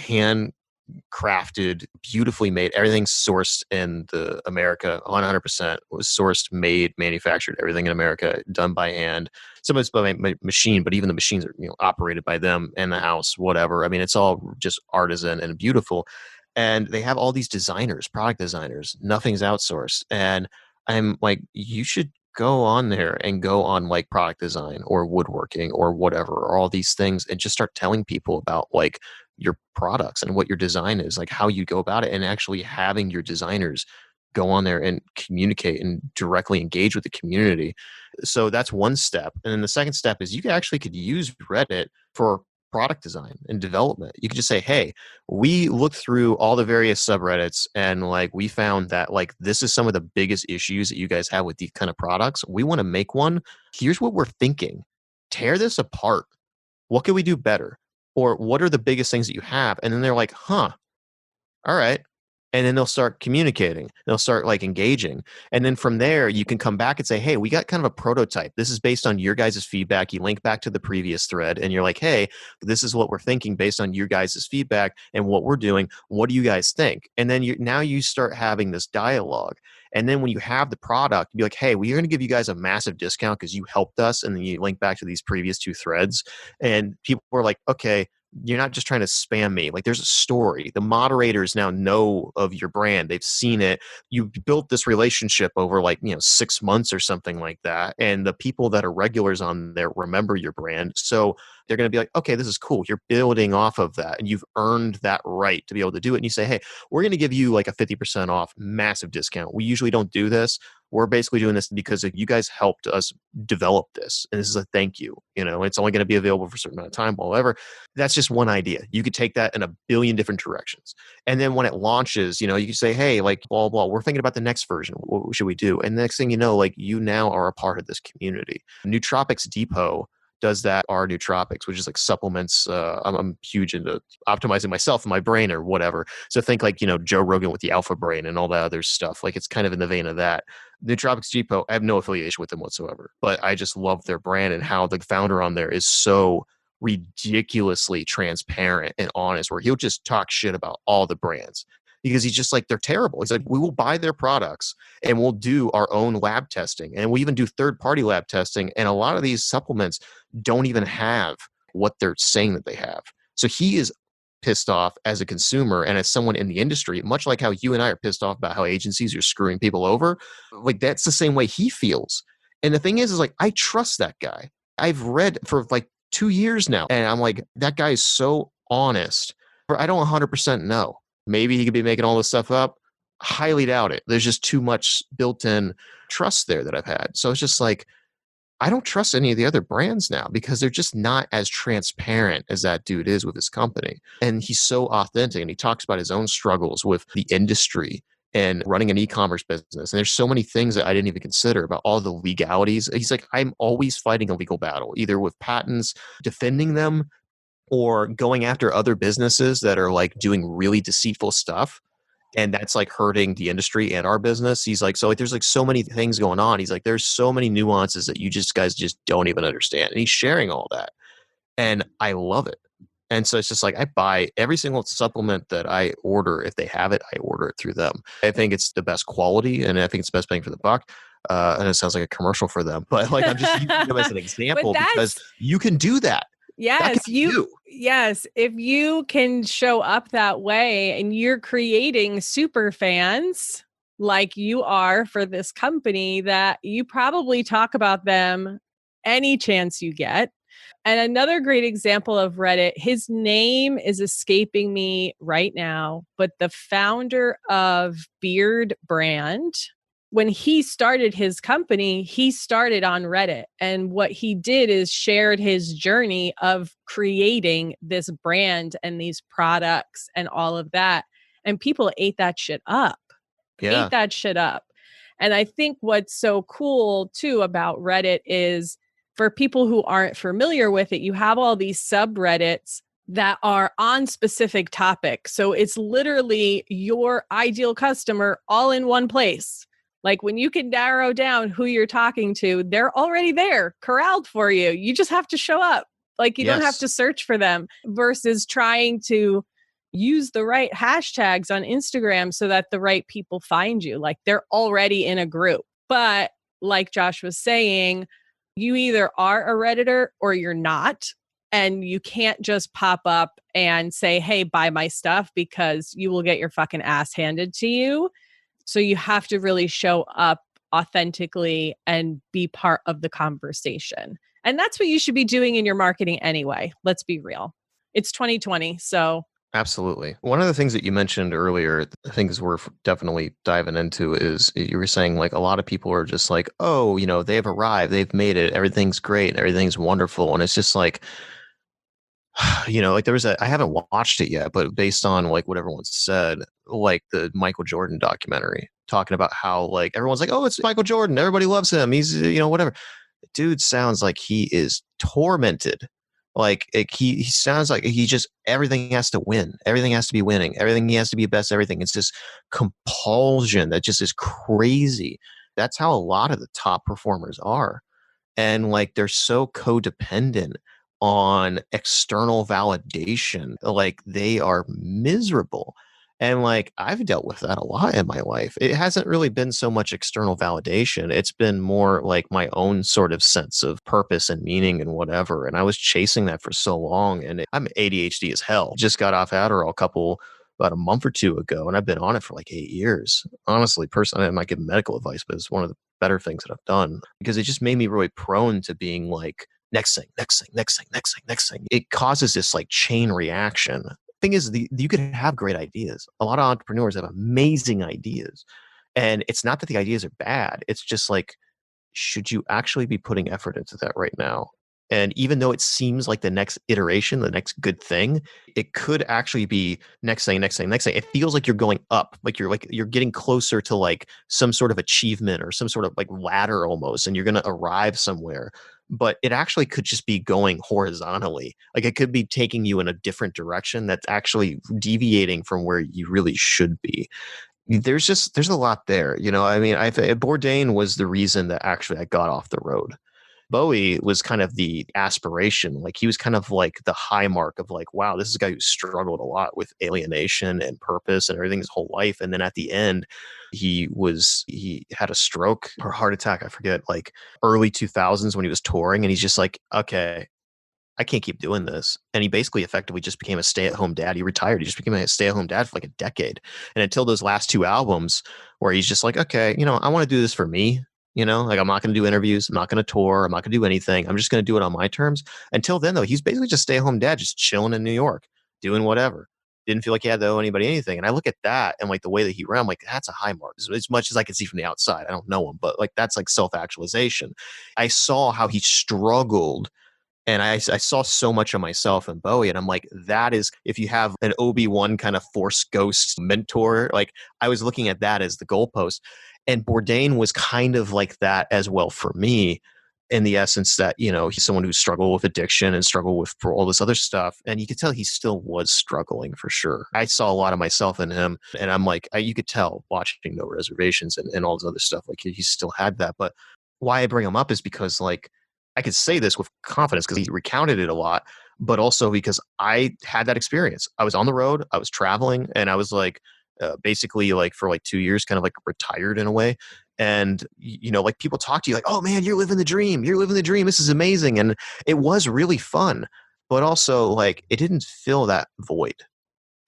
S2: crafted, beautifully made. Everything's sourced in the America, 100% was sourced, made, manufactured. Everything in America done by hand. Some of it's by machine, but even the machines are operated by them in the house. Whatever. I mean, it's all just artisan and beautiful. And they have all these designers, product designers. Nothing's outsourced. And I'm like, you should go on there and go on like product design or woodworking or whatever, or all these things, and just start telling people about like your products and what your design is, like how you go about it, and actually having your designers go on there and communicate and directly engage with the community. So that's one step. And then the second step is you actually could use Reddit for product design and development. You could just say, hey, we looked through all the various subreddits and like we found that like this is some of the biggest issues that you guys have with these kind of products. We want to make one. Here's what we're thinking. Tear this apart. What can we do better? Or what are the biggest things that you have? And then they're like, huh, all right. And then they'll start communicating. They'll start like engaging. And then from there, you can come back and say, hey, we got kind of a prototype. This is based on your guys' feedback. You link back to the previous thread and you're like, hey, this is what we're thinking based on your guys' feedback and what we're doing. What do you guys think? And then now you start having this dialogue. And then when you have the product, you'd be like, hey, we're going to give you guys a massive discount because you helped us. And then you link back to these previous two threads. And people are like, okay, you're not just trying to spam me. Like there's a story. The moderators now know of your brand. They've seen it. You built this relationship over like, 6 months or something like that. And the people that are regulars on there remember your brand. So they're going to be like, okay, this is cool. You're building off of that and you've earned that right to be able to do it. And you say, hey, we're going to give you like a 50% off massive discount. We usually don't do this. We're basically doing this because you guys helped us develop this. And this is a thank you. It's only going to be available for a certain amount of time, whatever. That's just one idea. You could take that in a billion different directions. And then when it launches, you can say, hey, like, blah, blah, we're thinking about the next version. What should we do? And the next thing you know, like you now are a part of this community. Nootropics Depot does that, our nootropics, which is like supplements. I'm huge into optimizing myself and my brain or whatever. So think like, Joe Rogan with the alpha brain and all that other stuff. Like it's kind of in the vein of that. Nootropics Depot, I have no affiliation with them whatsoever, but I just love their brand and how the founder on there is so ridiculously transparent and honest, where he'll just talk shit about all the brands because he's just like, they're terrible. He's like, we will buy their products and we'll do our own lab testing. And we even do third-party lab testing. And a lot of these supplements don't even have what they're saying that they have. So he is pissed off as a consumer and as someone in the industry, much like how you and I are pissed off about how agencies are screwing people over. Like that's the same way he feels. And the thing is like, I trust that guy. I've read for like 2 years now. And I'm like, that guy is so honest. I don't 100% know. Maybe he could be making all this stuff up. highly doubt it. There's just too much built-in trust there that I've had. So it's just like, I don't trust any of the other brands now because they're just not as transparent as that dude is with his company. And he's so authentic, and he talks about his own struggles with the industry and running an e-commerce business. And there's so many things that I didn't even consider about all the legalities. He's like, I'm always fighting a legal battle, either with patents, defending them, or going after other businesses that are like doing really deceitful stuff, and that's like hurting the industry and our business. He's like, so like there's like so many things going on. He's like, there's so many nuances that you just guys just don't even understand. And he's sharing all that. And I love it. And so it's just like, I buy every single supplement that I order. If they have it, I order it through them. I think it's the best quality, and I think it's the best bang for the buck. And it sounds like a commercial for them, but like I'm just using them as an example because you can do that.
S1: Yes, yes, if you can show up that way and you're creating super fans like you are for this company, that you probably talk about them any chance you get. And another great example of Reddit, his name is escaping me right now, but the founder of Beard Brand, when he started his company, he started on Reddit. And what he did is shared his journey of creating this brand and these products and all of that. And people ate that shit up.
S2: Yeah.
S1: Ate that shit up. And I think what's so cool too about Reddit is, for people who aren't familiar with it, you have all these subreddits that are on specific topics. So it's literally your ideal customer all in one place. Like when you can narrow down who you're talking to, they're already there, corralled for you. You just have to show up. Like you don't have to search for them, versus trying to use the right hashtags on Instagram so that the right people find you. Like they're already in a group. But like Josh was saying, you either are a Redditor or you're not. And you can't just pop up and say, hey, buy my stuff, because you will get your fucking ass handed to you. So you have to really show up authentically and be part of the conversation. And that's what you should be doing in your marketing anyway. Let's be real. It's 2020. So
S2: absolutely. One of the things that you mentioned earlier, things we're definitely diving into, is you were saying like a lot of people are just like, oh, you know, they've arrived, they've made it, everything's great, everything's wonderful. And it's just like, you know, like I haven't watched it yet, but based on like what everyone said, like the Michael Jordan documentary, talking about how like everyone's like, oh, it's Michael Jordan, everybody loves him, he's, you know, whatever. Dude sounds like he is tormented. Like he sounds like he just, everything has to win, everything has to be winning, everything he has to be best, everything. It's just compulsion that just is crazy. That's how a lot of the top performers are. And like they're so codependent on external validation, like they are miserable. And like I've dealt with that a lot in my life. It hasn't really been so much external validation. It's been more like my own sort of sense of purpose and meaning and whatever. And I was chasing that for so long. And I'm ADHD as hell. Just got off Adderall about a month or two ago, and I've been on it for like 8 years. Honestly, personally, I might give medical advice, but it's one of the better things that I've done, because it just made me really prone to being like, next thing, next thing, next thing, next thing, next thing. It causes this like chain reaction. Thing is, you could have great ideas. A lot of entrepreneurs have amazing ideas. And it's not that the ideas are bad. It's just like, should you actually be putting effort into that right now? And even though it seems like the next iteration, the next good thing, it could actually be next thing, next thing, next thing. It feels like you're going up, like you're getting closer to like some sort of achievement or some sort of like ladder almost, and you're going to arrive somewhere. But it actually could just be going horizontally. Like it could be taking you in a different direction that's actually deviating from where you really should be. There's a lot there. You know, I mean, Bourdain was the reason that actually I got off the road. Bowie was kind of the aspiration. Like he was kind of like the high mark of like, wow, this is a guy who struggled a lot with alienation and purpose and everything his whole life. And then at the end, he had a stroke or heart attack, I forget, like early 2000s when he was touring. And he's just like, okay, I can't keep doing this. And he basically effectively just became a stay-at-home dad. He retired. He just became a stay-at-home dad for like a decade. And until those last two albums where he's just like, okay, you know, I want to do this for me. You know, like I'm not going to do interviews. I'm not going to tour. I'm not going to do anything. I'm just going to do it on my terms. Until then, though, he's basically just stay-at-home dad, just chilling in New York, doing whatever. Didn't feel like he had to owe anybody anything. And I look at that and like the way that he ran, I'm like, that's a high mark. As much as I can see from the outside, I don't know him, but like that's like self-actualization. I saw how he struggled, and I saw so much of myself in Bowie, and I'm like, that is, if you have an Obi-Wan kind of Force ghost mentor, like I was looking at that as the goalpost. And Bourdain was kind of like that as well for me, in the essence that, he's someone who struggled with addiction and struggled with for all this other stuff. And you could tell he still was struggling for sure. I saw a lot of myself in him, and I'm like, you could tell watching No Reservations and all this other stuff, like he still had that. But why I bring him up is because like, I could say this with confidence because he recounted it a lot, but also because I had that experience. I was on the road, I was traveling, and I was like, basically like for like 2 years, kind of like retired in a way. And, like people talk to you like, oh man, you're living the dream. You're living the dream. This is amazing. And it was really fun, but also like it didn't fill that void.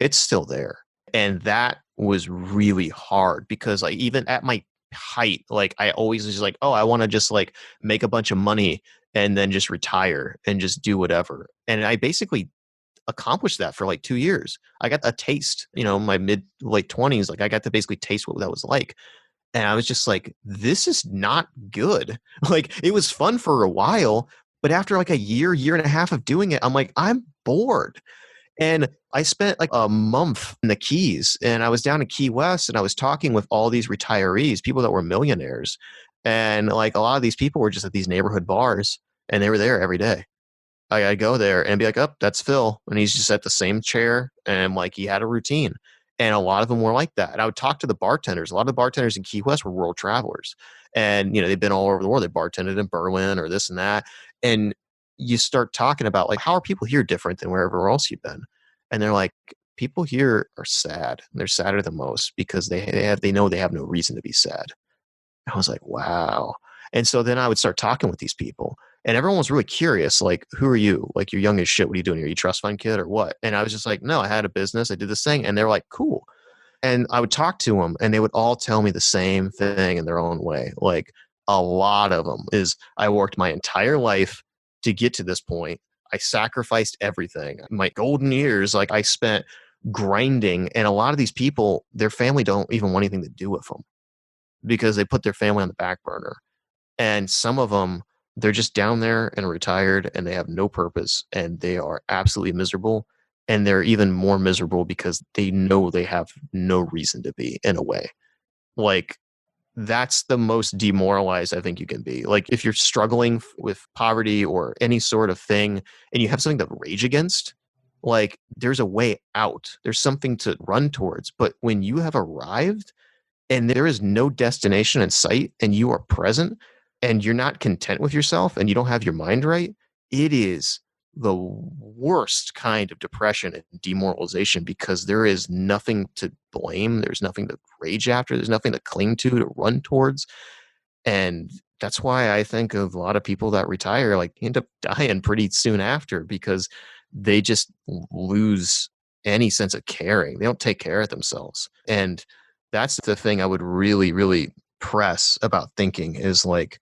S2: It's still there. And that was really hard because like even at my height, like I always was like, oh, I want to just like make a bunch of money and then just retire and just do whatever. And I basically accomplished that for like 2 years. I got a taste, my mid late 20s, like I got to basically taste what that was like. And I was just like, this is not good. Like it was fun for a while, but after like a year and a half of doing it, I'm like, I'm bored. And I spent like a month in the Keys, and I was down in Key West, and I was talking with all these retirees, people that were millionaires. And like a lot of these people were just at these neighborhood bars, and they were there every day. I'd go there and be like, oh, that's Phil. And he's just at the same chair. And like, he had a routine. And a lot of them were like that. And I would talk to the bartenders. A lot of the bartenders in Key West were world travelers. And, they've been all over the world. They bartended in Berlin or this and that. And you start talking about like, how are people here different than wherever else you've been? And they're like, people here are sad. They're sadder than most because they know they have no reason to be sad. I was like, wow. And so then I would start talking with these people, and everyone was really curious. Like, who are you? Like, you're young as shit. What are you doing? Are you a trust fund kid or what? And I was just like, no, I had a business. I did this thing. And they're like, cool. And I would talk to them, and they would all tell me the same thing in their own way. Like a lot of them is, I worked my entire life to get to this point. I sacrificed everything. My golden years, like I spent grinding. And a lot of these people, their family don't even want anything to do with them because they put their family on the back burner. And some of them, they're just down there and retired, and they have no purpose, and they are absolutely miserable. And they're even more miserable because they know they have no reason to be, in a way. Like, that's the most demoralized I think you can be. Like, if you're struggling with poverty or any sort of thing and you have something to rage against, like, there's a way out. There's something to run towards. But when you have arrived and there is no destination in sight and you are present and you're not content with yourself and you don't have your mind right, it is the worst kind of depression and demoralization because there is nothing to blame. There's nothing to rage after. There's nothing to cling to run towards. And that's why I think of a lot of people that retire, like end up dying pretty soon after because they just lose any sense of caring. They don't take care of themselves. And that's the thing I would really, really press about thinking is like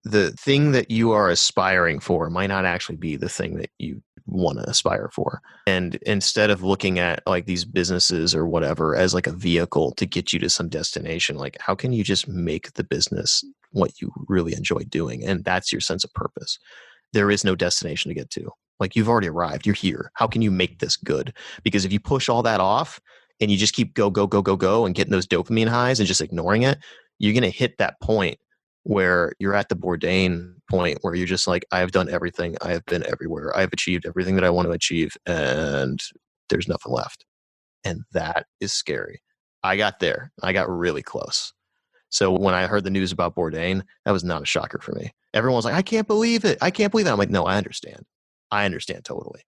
S2: the thing that you are aspiring for might not actually be the thing that you want to aspire for. And instead of looking at like these businesses or whatever as like a vehicle to get you to some destination, like how can you just make the business what you really enjoy doing? And that's your sense of purpose. There is no destination to get to. Like you've already arrived. You're here. How can you make this good? Because if you push all that off and you just keep go and getting those dopamine highs and just ignoring it, you're going to hit that point where you're at the Bourdain point where you're just like, I have done everything. I have been everywhere. I've achieved everything that I want to achieve and there's nothing left. And that is scary. I got there. I got really close. So when I heard the news about Bourdain, that was not a shocker for me. Everyone was like, I can't believe it. I can't believe it. I'm like, no, I understand. I understand totally.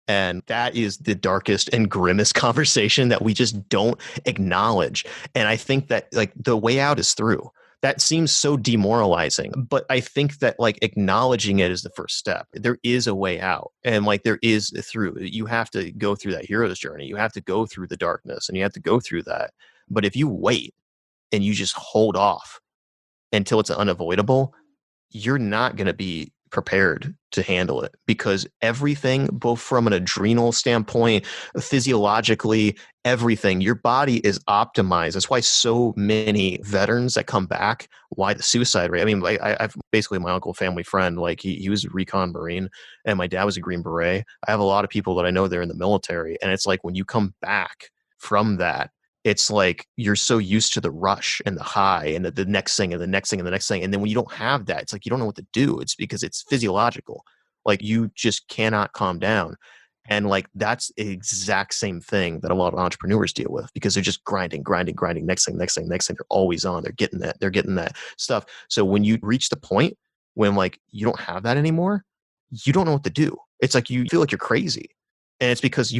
S2: And that is the darkest and grimmest conversation that we just don't acknowledge. And I think that like the way out is through. That seems so demoralizing, but I think that like acknowledging it is the first step. There is a way out and like there is a through. You have to go through that hero's journey. You have to go through the darkness and you have to go through that. But if you wait and you just hold off until it's unavoidable, you're not going to be prepared to handle it, because everything, both from an adrenal standpoint, physiologically, everything, your body is optimized. That's why so many veterans that come back, why the suicide rate. I mean, like I've basically my uncle, family friend, like he was a recon Marine and my dad was a Green Beret. I have a lot of people that I know they're in the military. And it's like when you come back from that, it's like you're so used to the rush and the high and the next thing and the next thing and the next thing. And then when you don't have that, it's like you don't know what to do. It's because it's physiological. Like you just cannot calm down. And like that's the exact same thing that a lot of entrepreneurs deal with, because they're just grinding, grinding, grinding, next thing, next thing, next thing. They're always on. They're getting that stuff. So when you reach the point when like you don't have that anymore, you don't know what to do. It's like you feel like you're crazy. And it's because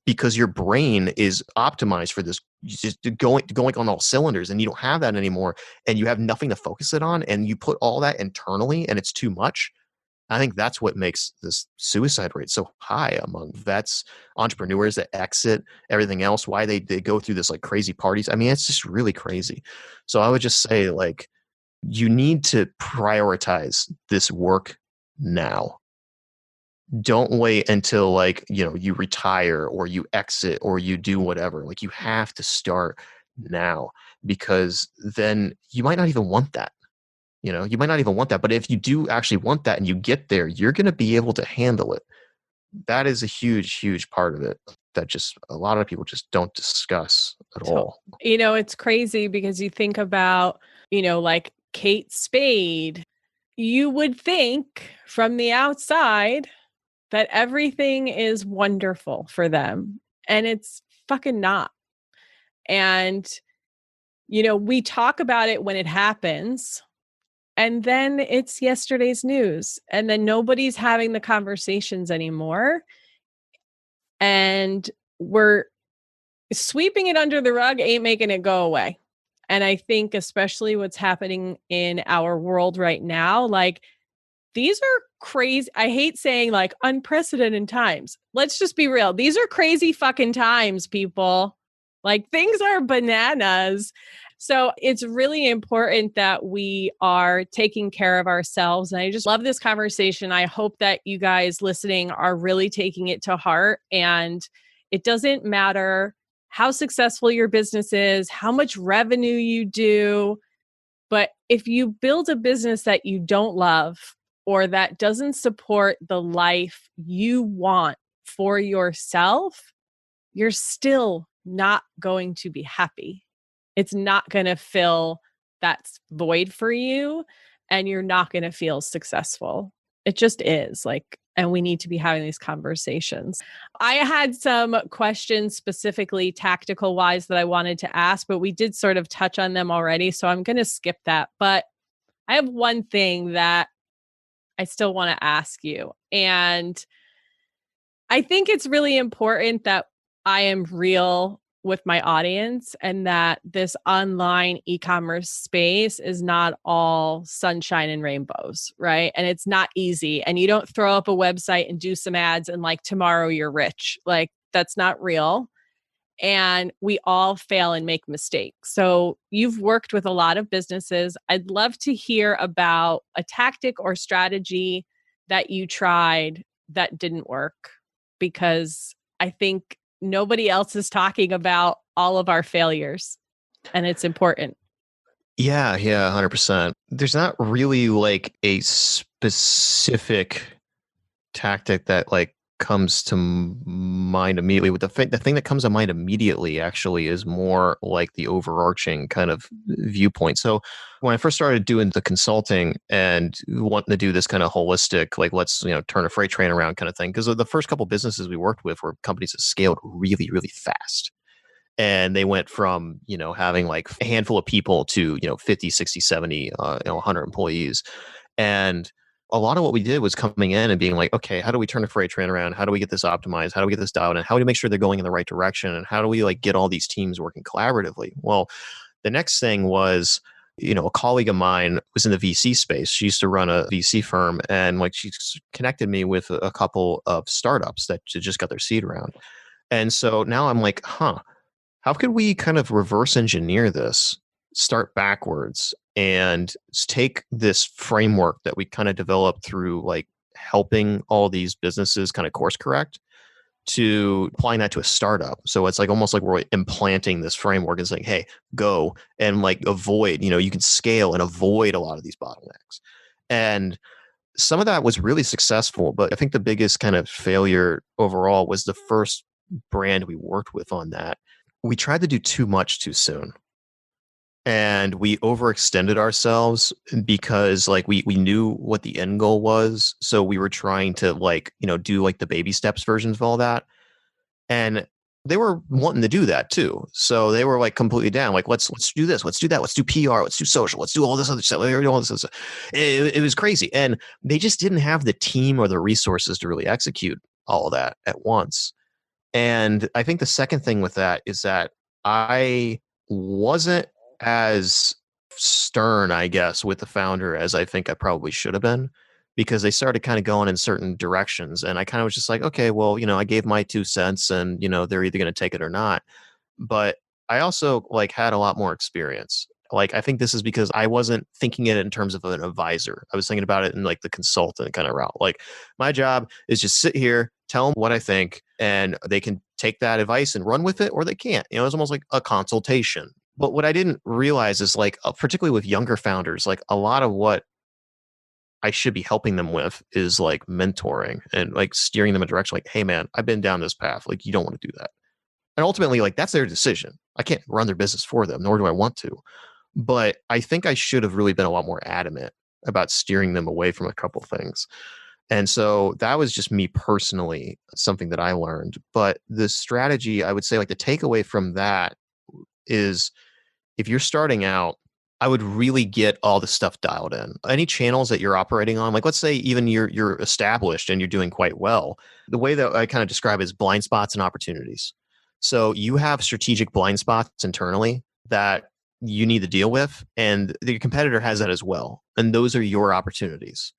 S2: because your brain is optimized for this, just going on all cylinders, and you don't have that anymore, and you have nothing to focus it on, and you put all that internally and it's too much. I think that's what makes this suicide rate so high among vets, entrepreneurs that exit, everything else, why they go through this like crazy parties. I mean, it's just really crazy. So I would just say, like, you need to prioritize this work now. Don't wait until like, you retire or you exit or you do whatever. Like you have to start now, because then you might not even want that. You might not even want that, but if you do actually want that and you get there, you're going to be able to handle it. That is a huge, huge part of it that just a lot of people just don't discuss at all.
S1: It's crazy because you think about, like Kate Spade, you would think from the outside that everything is wonderful for them, and it's fucking not. And, we talk about it when it happens, and then it's yesterday's news, and then nobody's having the conversations anymore. And we're sweeping it under the rug, ain't making it go away. And I think especially what's happening in our world right now, like these are crazy. I hate saying like unprecedented times. Let's just be real. These are crazy fucking times, people. Like things are bananas. So it's really important that we are taking care of ourselves. And I just love this conversation. I hope that you guys listening are really taking it to heart. And it doesn't matter how successful your business is, how much revenue you do. But if you build a business that you don't love or that doesn't support the life you want for yourself, you're still not going to be happy. It's not going to fill that void for you, and you're not going to feel successful. It just is like, and we need to be having these conversations. I had some questions specifically tactical wise that I wanted to ask, but we did sort of touch on them already. So I'm going to skip that. But I have one thing that I still want to ask you. And I think it's really important that I am real with my audience, and that this online e-commerce space is not all sunshine and rainbows, right? And it's not easy. And you don't throw up a website and do some ads and like tomorrow you're rich. Like that's not real. And we all fail and make mistakes. So you've worked with a lot of businesses. I'd love to hear about a tactic or strategy that you tried that didn't work, because I think nobody else is talking about all of our failures, and it's important.
S2: Yeah, 100%. There's not really like a specific tactic that like comes to mind immediately. With the thing that comes to mind immediately actually is more like the overarching kind of viewpoint. So when I first started doing the consulting and wanting to do this kind of holistic, like let's turn a freight train around kind of thing, because the first couple businesses we worked with were companies that scaled really, really fast. And they went from having like a handful of people to 50, 60, 70, 100 employees. And a lot of what we did was coming in and being like, okay, how do we turn a freight train around? How do we get this optimized? How do we get this dialed in? How do we make sure they're going in the right direction? And how do we like get all these teams working collaboratively? Well, the next thing was, a colleague of mine was in the VC space. She used to run a VC firm, and like she connected me with a couple of startups that just got their seed round. And so now I'm like, how could we kind of reverse engineer this, start backwards, and take this framework that we kind of developed through like helping all these businesses kind of course correct to applying that to a startup. So it's like almost like we're implanting this framework and saying, hey, go and like avoid, you can scale and avoid a lot of these bottlenecks. And some of that was really successful, but I think the biggest kind of failure overall was the first brand we worked with on that. We tried to do too much too soon. And we overextended ourselves because like we knew what the end goal was. So we were trying to like, do like the baby steps versions of all that. And they were wanting to do that too. So they were like completely down. Like, let's do this, let's do that, let's do PR, let's do social, let's do all this other stuff. All this other stuff. It was crazy. And they just didn't have the team or the resources to really execute all of that at once. And I think the second thing with that is that I wasn't as stern, I guess, with the founder as I think I probably should have been, because they started kind of going in certain directions. And I kind of was just like, okay, well, I gave my 2 cents and, they're either going to take it or not. But I also like had a lot more experience. Like, I think this is because I wasn't thinking it in terms of an advisor. I was thinking about it in like the consultant kind of route. Like, my job is just sit here, tell them what I think, and they can take that advice and run with it, or they can't. It's almost like a consultation. But what I didn't realize is like, particularly with younger founders, like a lot of what I should be helping them with is like mentoring and like steering them in a direction like, hey man, I've been down this path. Like, you don't want to do that. And ultimately, like, that's their decision. I can't run their business for them, nor do I want to. But I think I should have really been a lot more adamant about steering them away from a couple things. And so that was just me personally, something that I learned. But the strategy, I would say, like the takeaway from that is if you're starting out, I would really get all the stuff dialed in. Any channels that you're operating on, like let's say even you're established and you're doing quite well. The way that I kind of describe it is blind spots and opportunities. So you have strategic blind spots internally that you need to deal with, and the competitor has that as well. And those are your opportunities.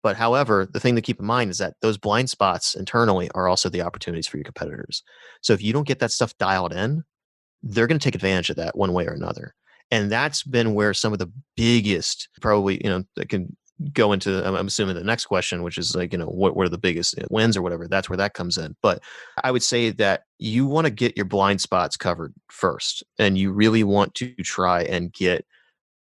S2: But however, the thing to keep in mind is that those blind spots internally are also the opportunities for your competitors. So if you don't get that stuff dialed in, they're going to take advantage of that one way or another. And that's been where some of the biggest, probably, that can go into, I'm assuming the next question, which is like, what are the biggest wins or whatever, that's where that comes in. But I would say that you want to get your blind spots covered first. And you really want to try and get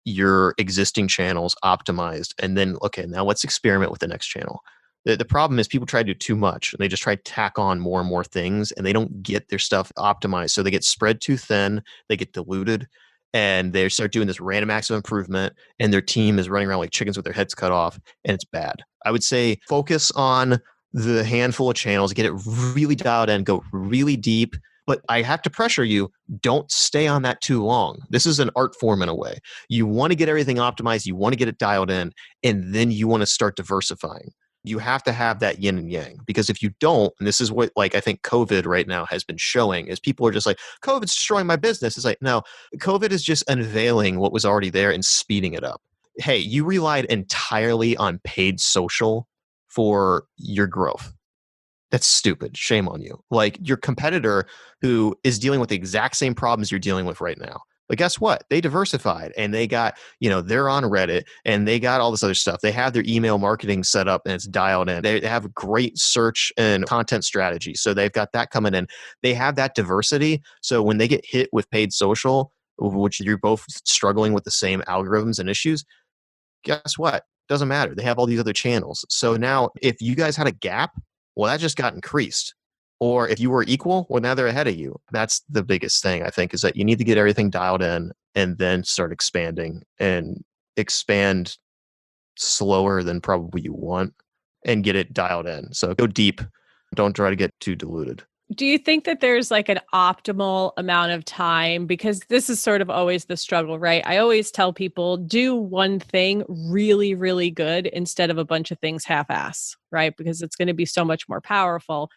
S2: your existing channels optimized. And then, okay, now let's experiment with the next channel. The problem is people try to do too much and they just try to tack on more and more things and they don't get their stuff optimized. So they get spread too thin, they get diluted, and they start doing this random acts of improvement and their team is running around like chickens with their heads cut off, and it's bad. I would say focus on the handful of channels, get it really dialed in, go really deep. But I have to pressure you, don't stay on that too long. This is an art form in a way. You want to get everything optimized, you want to get it dialed in, and then you want to start diversifying. You have to have that yin and yang, because if you don't, and this is what like I think COVID right now has been showing, is people are just like, COVID's destroying my business. It's like, no, COVID is just unveiling what was already there and speeding it up. Hey, you relied entirely on paid social for your growth. That's stupid. Shame on you. Like your competitor who is dealing with the exact same problems you're dealing with right now. But guess what? They diversified and they got, they're on Reddit and they got all this other stuff. They have their email marketing set up and it's dialed in. They have a great search and content strategy. So they've got that coming in. They have that diversity. So when they get hit with paid social, which you're both struggling with the same algorithms and issues, guess what? Doesn't matter. They have all these other channels. So now if you guys had a gap, well, that just got increased. Or if you were equal, well, now they're ahead of you. That's the biggest thing, I think, is that you need to get everything dialed in and then start expanding and expand slower than probably you want and get it dialed in. So go deep. Don't try to get too diluted.
S1: Do you think that there's like an optimal amount of time? Because this is sort of always the struggle, right? I always tell people do one thing really, really good instead of a bunch of things half-ass, right? Because it's going to be so much more powerful.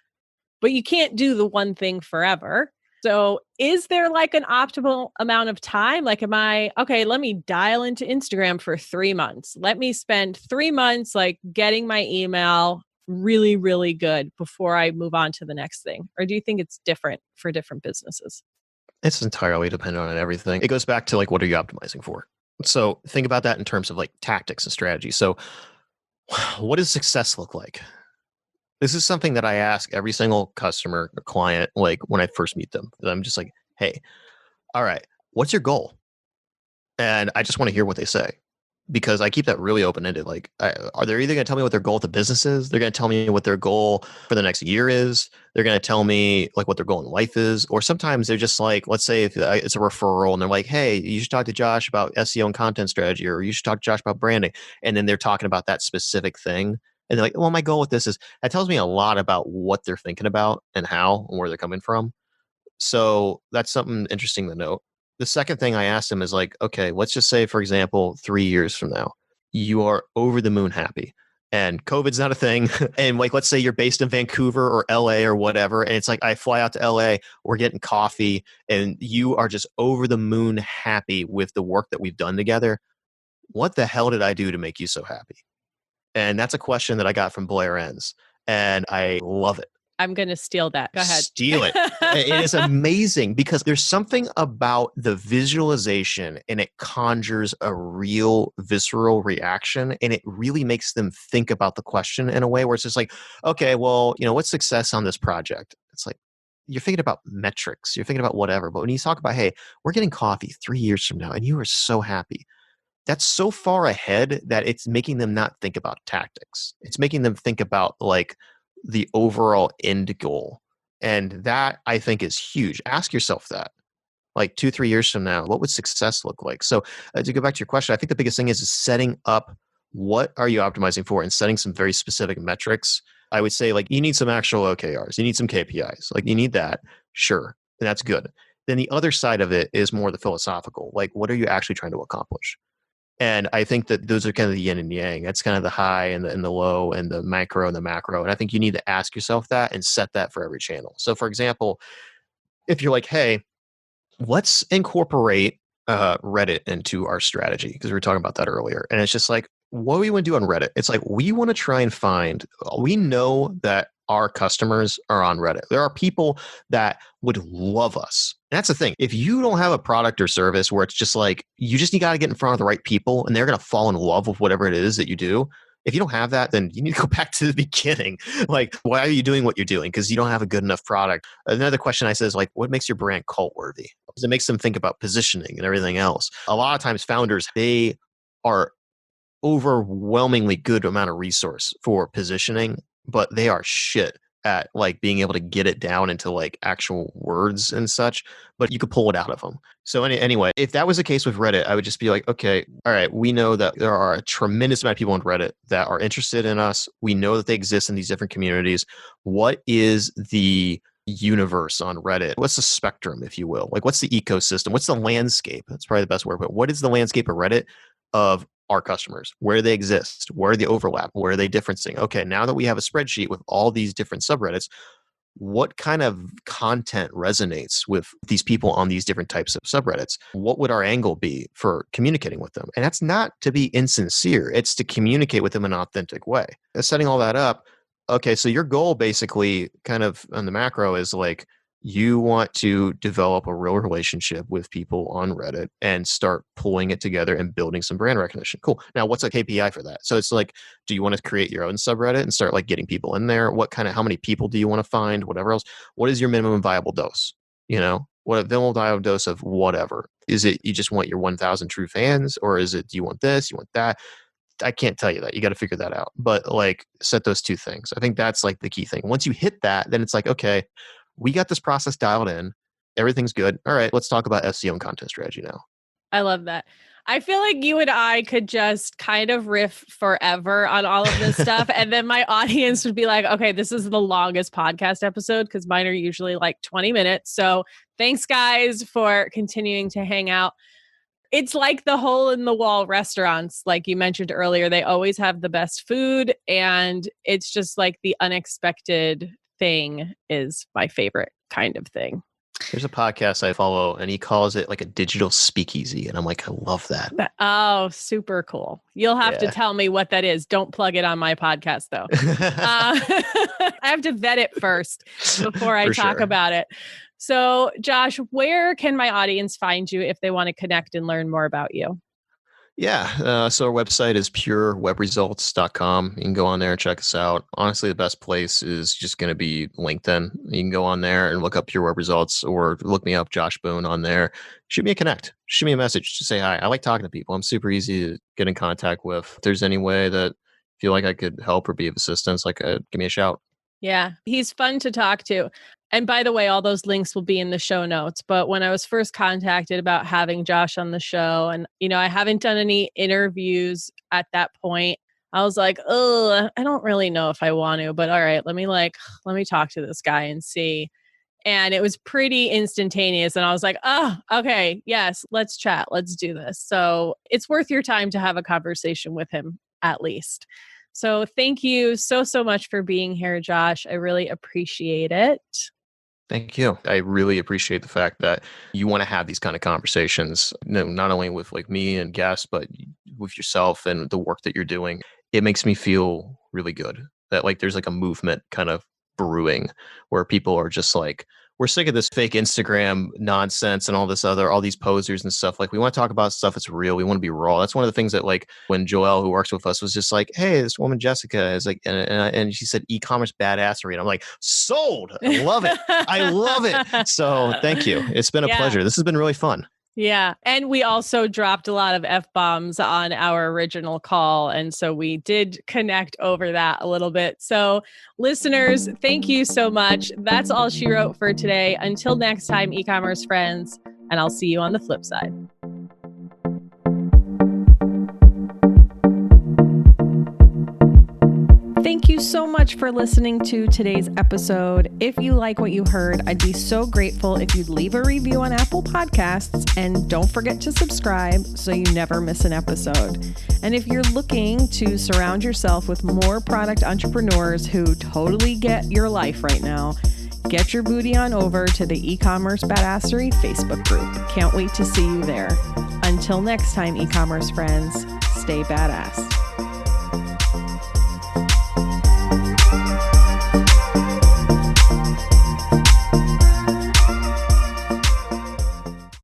S1: But you can't do the one thing forever. So is there like an optimal amount of time? Like, okay, let me dial into Instagram for 3 months. Let me spend 3 months like getting my email really, really good before I move on to the next thing? Or do you think it's different for different businesses?
S2: It's entirely dependent on everything. It goes back to like, what are you optimizing for? So think about that in terms of like tactics and strategy. So what does success look like? This is something that I ask every single customer or client, like when I first meet them. I'm just like, hey, all right, what's your goal? And I just want to hear what they say because I keep that really open ended. Like, are they either going to tell me what their goal with the business is? They're going to tell me what their goal for the next year is. They're going to tell me like what their goal in life is. Or sometimes they're just like, let's say if it's a referral and they're like, hey, you should talk to Josh about SEO and content strategy, or you should talk to Josh about branding. And then they're talking about that specific thing. And they're like, well, my goal with this is that tells me a lot about what they're thinking about and how and where they're coming from. So that's something interesting to note. The second thing I asked him is like, okay, let's just say, for example, 3 years from now, you are over the moon happy and COVID's not a thing. And like, let's say you're based in Vancouver or LA or whatever. And it's like, I fly out to LA, we're getting coffee, and you are just over the moon happy with the work that we've done together. What the hell did I do to make you so happy? And that's a question that I got from Blair Enns. And I love it.
S1: I'm going to steal that. Go ahead.
S2: Steal it. It is amazing because there's something about the visualization and it conjures a real visceral reaction and it really makes them think about the question in a way where it's just like, okay, well, what's success on this project? It's like, you're thinking about metrics, you're thinking about whatever. But when you talk about, hey, we're getting coffee 3 years from now and you are so happy, that's so far ahead that it's making them not think about tactics. It's making them think about like the overall end goal. And that I think is huge. Ask yourself that. Like 2-3 years from now, what would success look like? So to go back to your question, I think the biggest thing is setting up what are you optimizing for and setting some very specific metrics. I would say like you need some actual OKRs, you need some KPIs, like you need that. Sure. And that's good. Then the other side of it is more the philosophical. Like what are you actually trying to accomplish? And I think that those are kind of the yin and yang. That's kind of the high and the low and the micro and the macro. And I think you need to ask yourself that and set that for every channel. So for example, if you're like, hey, let's incorporate Reddit into our strategy, because we were talking about that earlier. And it's just like, what do we want to do on Reddit? It's like, we want to try and we know that our customers are on Reddit. There are people that would love us. And that's the thing. If you don't have a product or service where it's just like, you just got to get in front of the right people and they're going to fall in love with whatever it is that you do. If you don't have that, then you need to go back to the beginning. Like, why are you doing what you're doing? Because you don't have a good enough product. Another question I say is like, what makes your brand cult worthy? Because it makes them think about positioning and everything else. A lot of times founders, they are overwhelmingly good amount of resource for positioning, but they are shit at like being able to get it down into like actual words and such, but you could pull it out of them. So anyway, if that was the case with Reddit, I would just be like, okay, all right, we know that there are a tremendous amount of people on Reddit that are interested in us. We know that they exist in these different communities. What is the universe on Reddit? What's the spectrum, if you will? Like, what's the ecosystem? What's the landscape? That's probably the best word, but what is the landscape of Reddit of our customers, where they exist, where are they overlap, where are they differencing? Okay, now that we have a spreadsheet with all these different subreddits, what kind of content resonates with these people on these different types of subreddits? What would our angle be for communicating with them? And that's not to be insincere, it's to communicate with them in an authentic way. And setting all that up, okay, so your goal basically kind of on the macro is like, you want to develop a real relationship with people on Reddit and start pulling it together and building some brand recognition. Cool. Now, what's a KPI for that? So it's like, do you want to create your own subreddit and start like getting people in there? How many people do you want to find? Whatever else. What is your minimum viable dose? What a minimum viable dose of whatever? Is it you just want your 1,000 true fans, or is it do you want this? You want that? I can't tell you that. You got to figure that out. But like, set those two things. I think that's like the key thing. Once you hit that, then it's like, okay, we got this process dialed in. Everything's good. All right, let's talk about SEO and content strategy now.
S1: I love that. I feel like you and I could just kind of riff forever on all of this stuff. And then my audience would be like, okay, this is the longest podcast episode because mine are usually like 20 minutes. So thanks, guys, for continuing to hang out. It's like the hole in the wall restaurants, like you mentioned earlier. They always have the best food. And it's just like the unexpected thing is my favorite kind of thing.
S2: There's a podcast I follow and he calls it like a digital speakeasy. And I'm like, I love that.
S1: Oh, super cool. You'll have to tell me what that is. Don't plug it on my podcast though. I have to vet it first before I talk about it. So Josh, where can my audience find you if they want to connect and learn more about you?
S2: Yeah. So our website is purewebresults.com. You can go on there and check us out. Honestly, the best place is just going to be LinkedIn. You can go on there and look up Pure Web Results or look me up, Josh Boone, on there. Shoot me a connect. Shoot me a message. Just say hi. I like talking to people. I'm super easy to get in contact with. If there's any way that I feel like I could help or be of assistance, give me a shout.
S1: Yeah, he's fun to talk to. And by the way, all those links will be in the show notes. But when I was first contacted about having Josh on the show, and I haven't done any interviews at that point, I was like, oh, I don't really know if I want to, but all right, let me talk to this guy and see. And it was pretty instantaneous. And I was like, oh, okay, yes, let's chat. Let's do this. So it's worth your time to have a conversation with him at least. So thank you so much for being here, Josh. I really appreciate it.
S2: Thank you. I really appreciate the fact that you want to have these kind of conversations, not only with me and guests, but with yourself and the work that you're doing. It makes me feel really good that there's a movement kind of brewing where people are just we're sick of this fake Instagram nonsense and all these posers and stuff. We want to talk about stuff that's real. We want to be raw. That's one of the things that when Joelle, who works with us, was just hey, this woman, Jessica, is and she said e-commerce badassery. And I'm like, sold. I love it. I love it. So thank you. It's been a pleasure. This has been really fun.
S1: Yeah. And we also dropped a lot of F-bombs on our original call. And so we did connect over that a little bit. So listeners, thank you so much. That's all she wrote for today. Until next time, e-commerce friends, and I'll see you on the flip side. Thank you so much for listening to today's episode. If you like what you heard, I'd be so grateful if you'd leave a review on Apple Podcasts, and don't forget to subscribe so you never miss an episode. And if you're looking to surround yourself with more product entrepreneurs who totally get your life right now, get your booty on over to the e-commerce badassery Facebook group. Can't wait to see you there. Until next time, e-commerce friends, stay badass.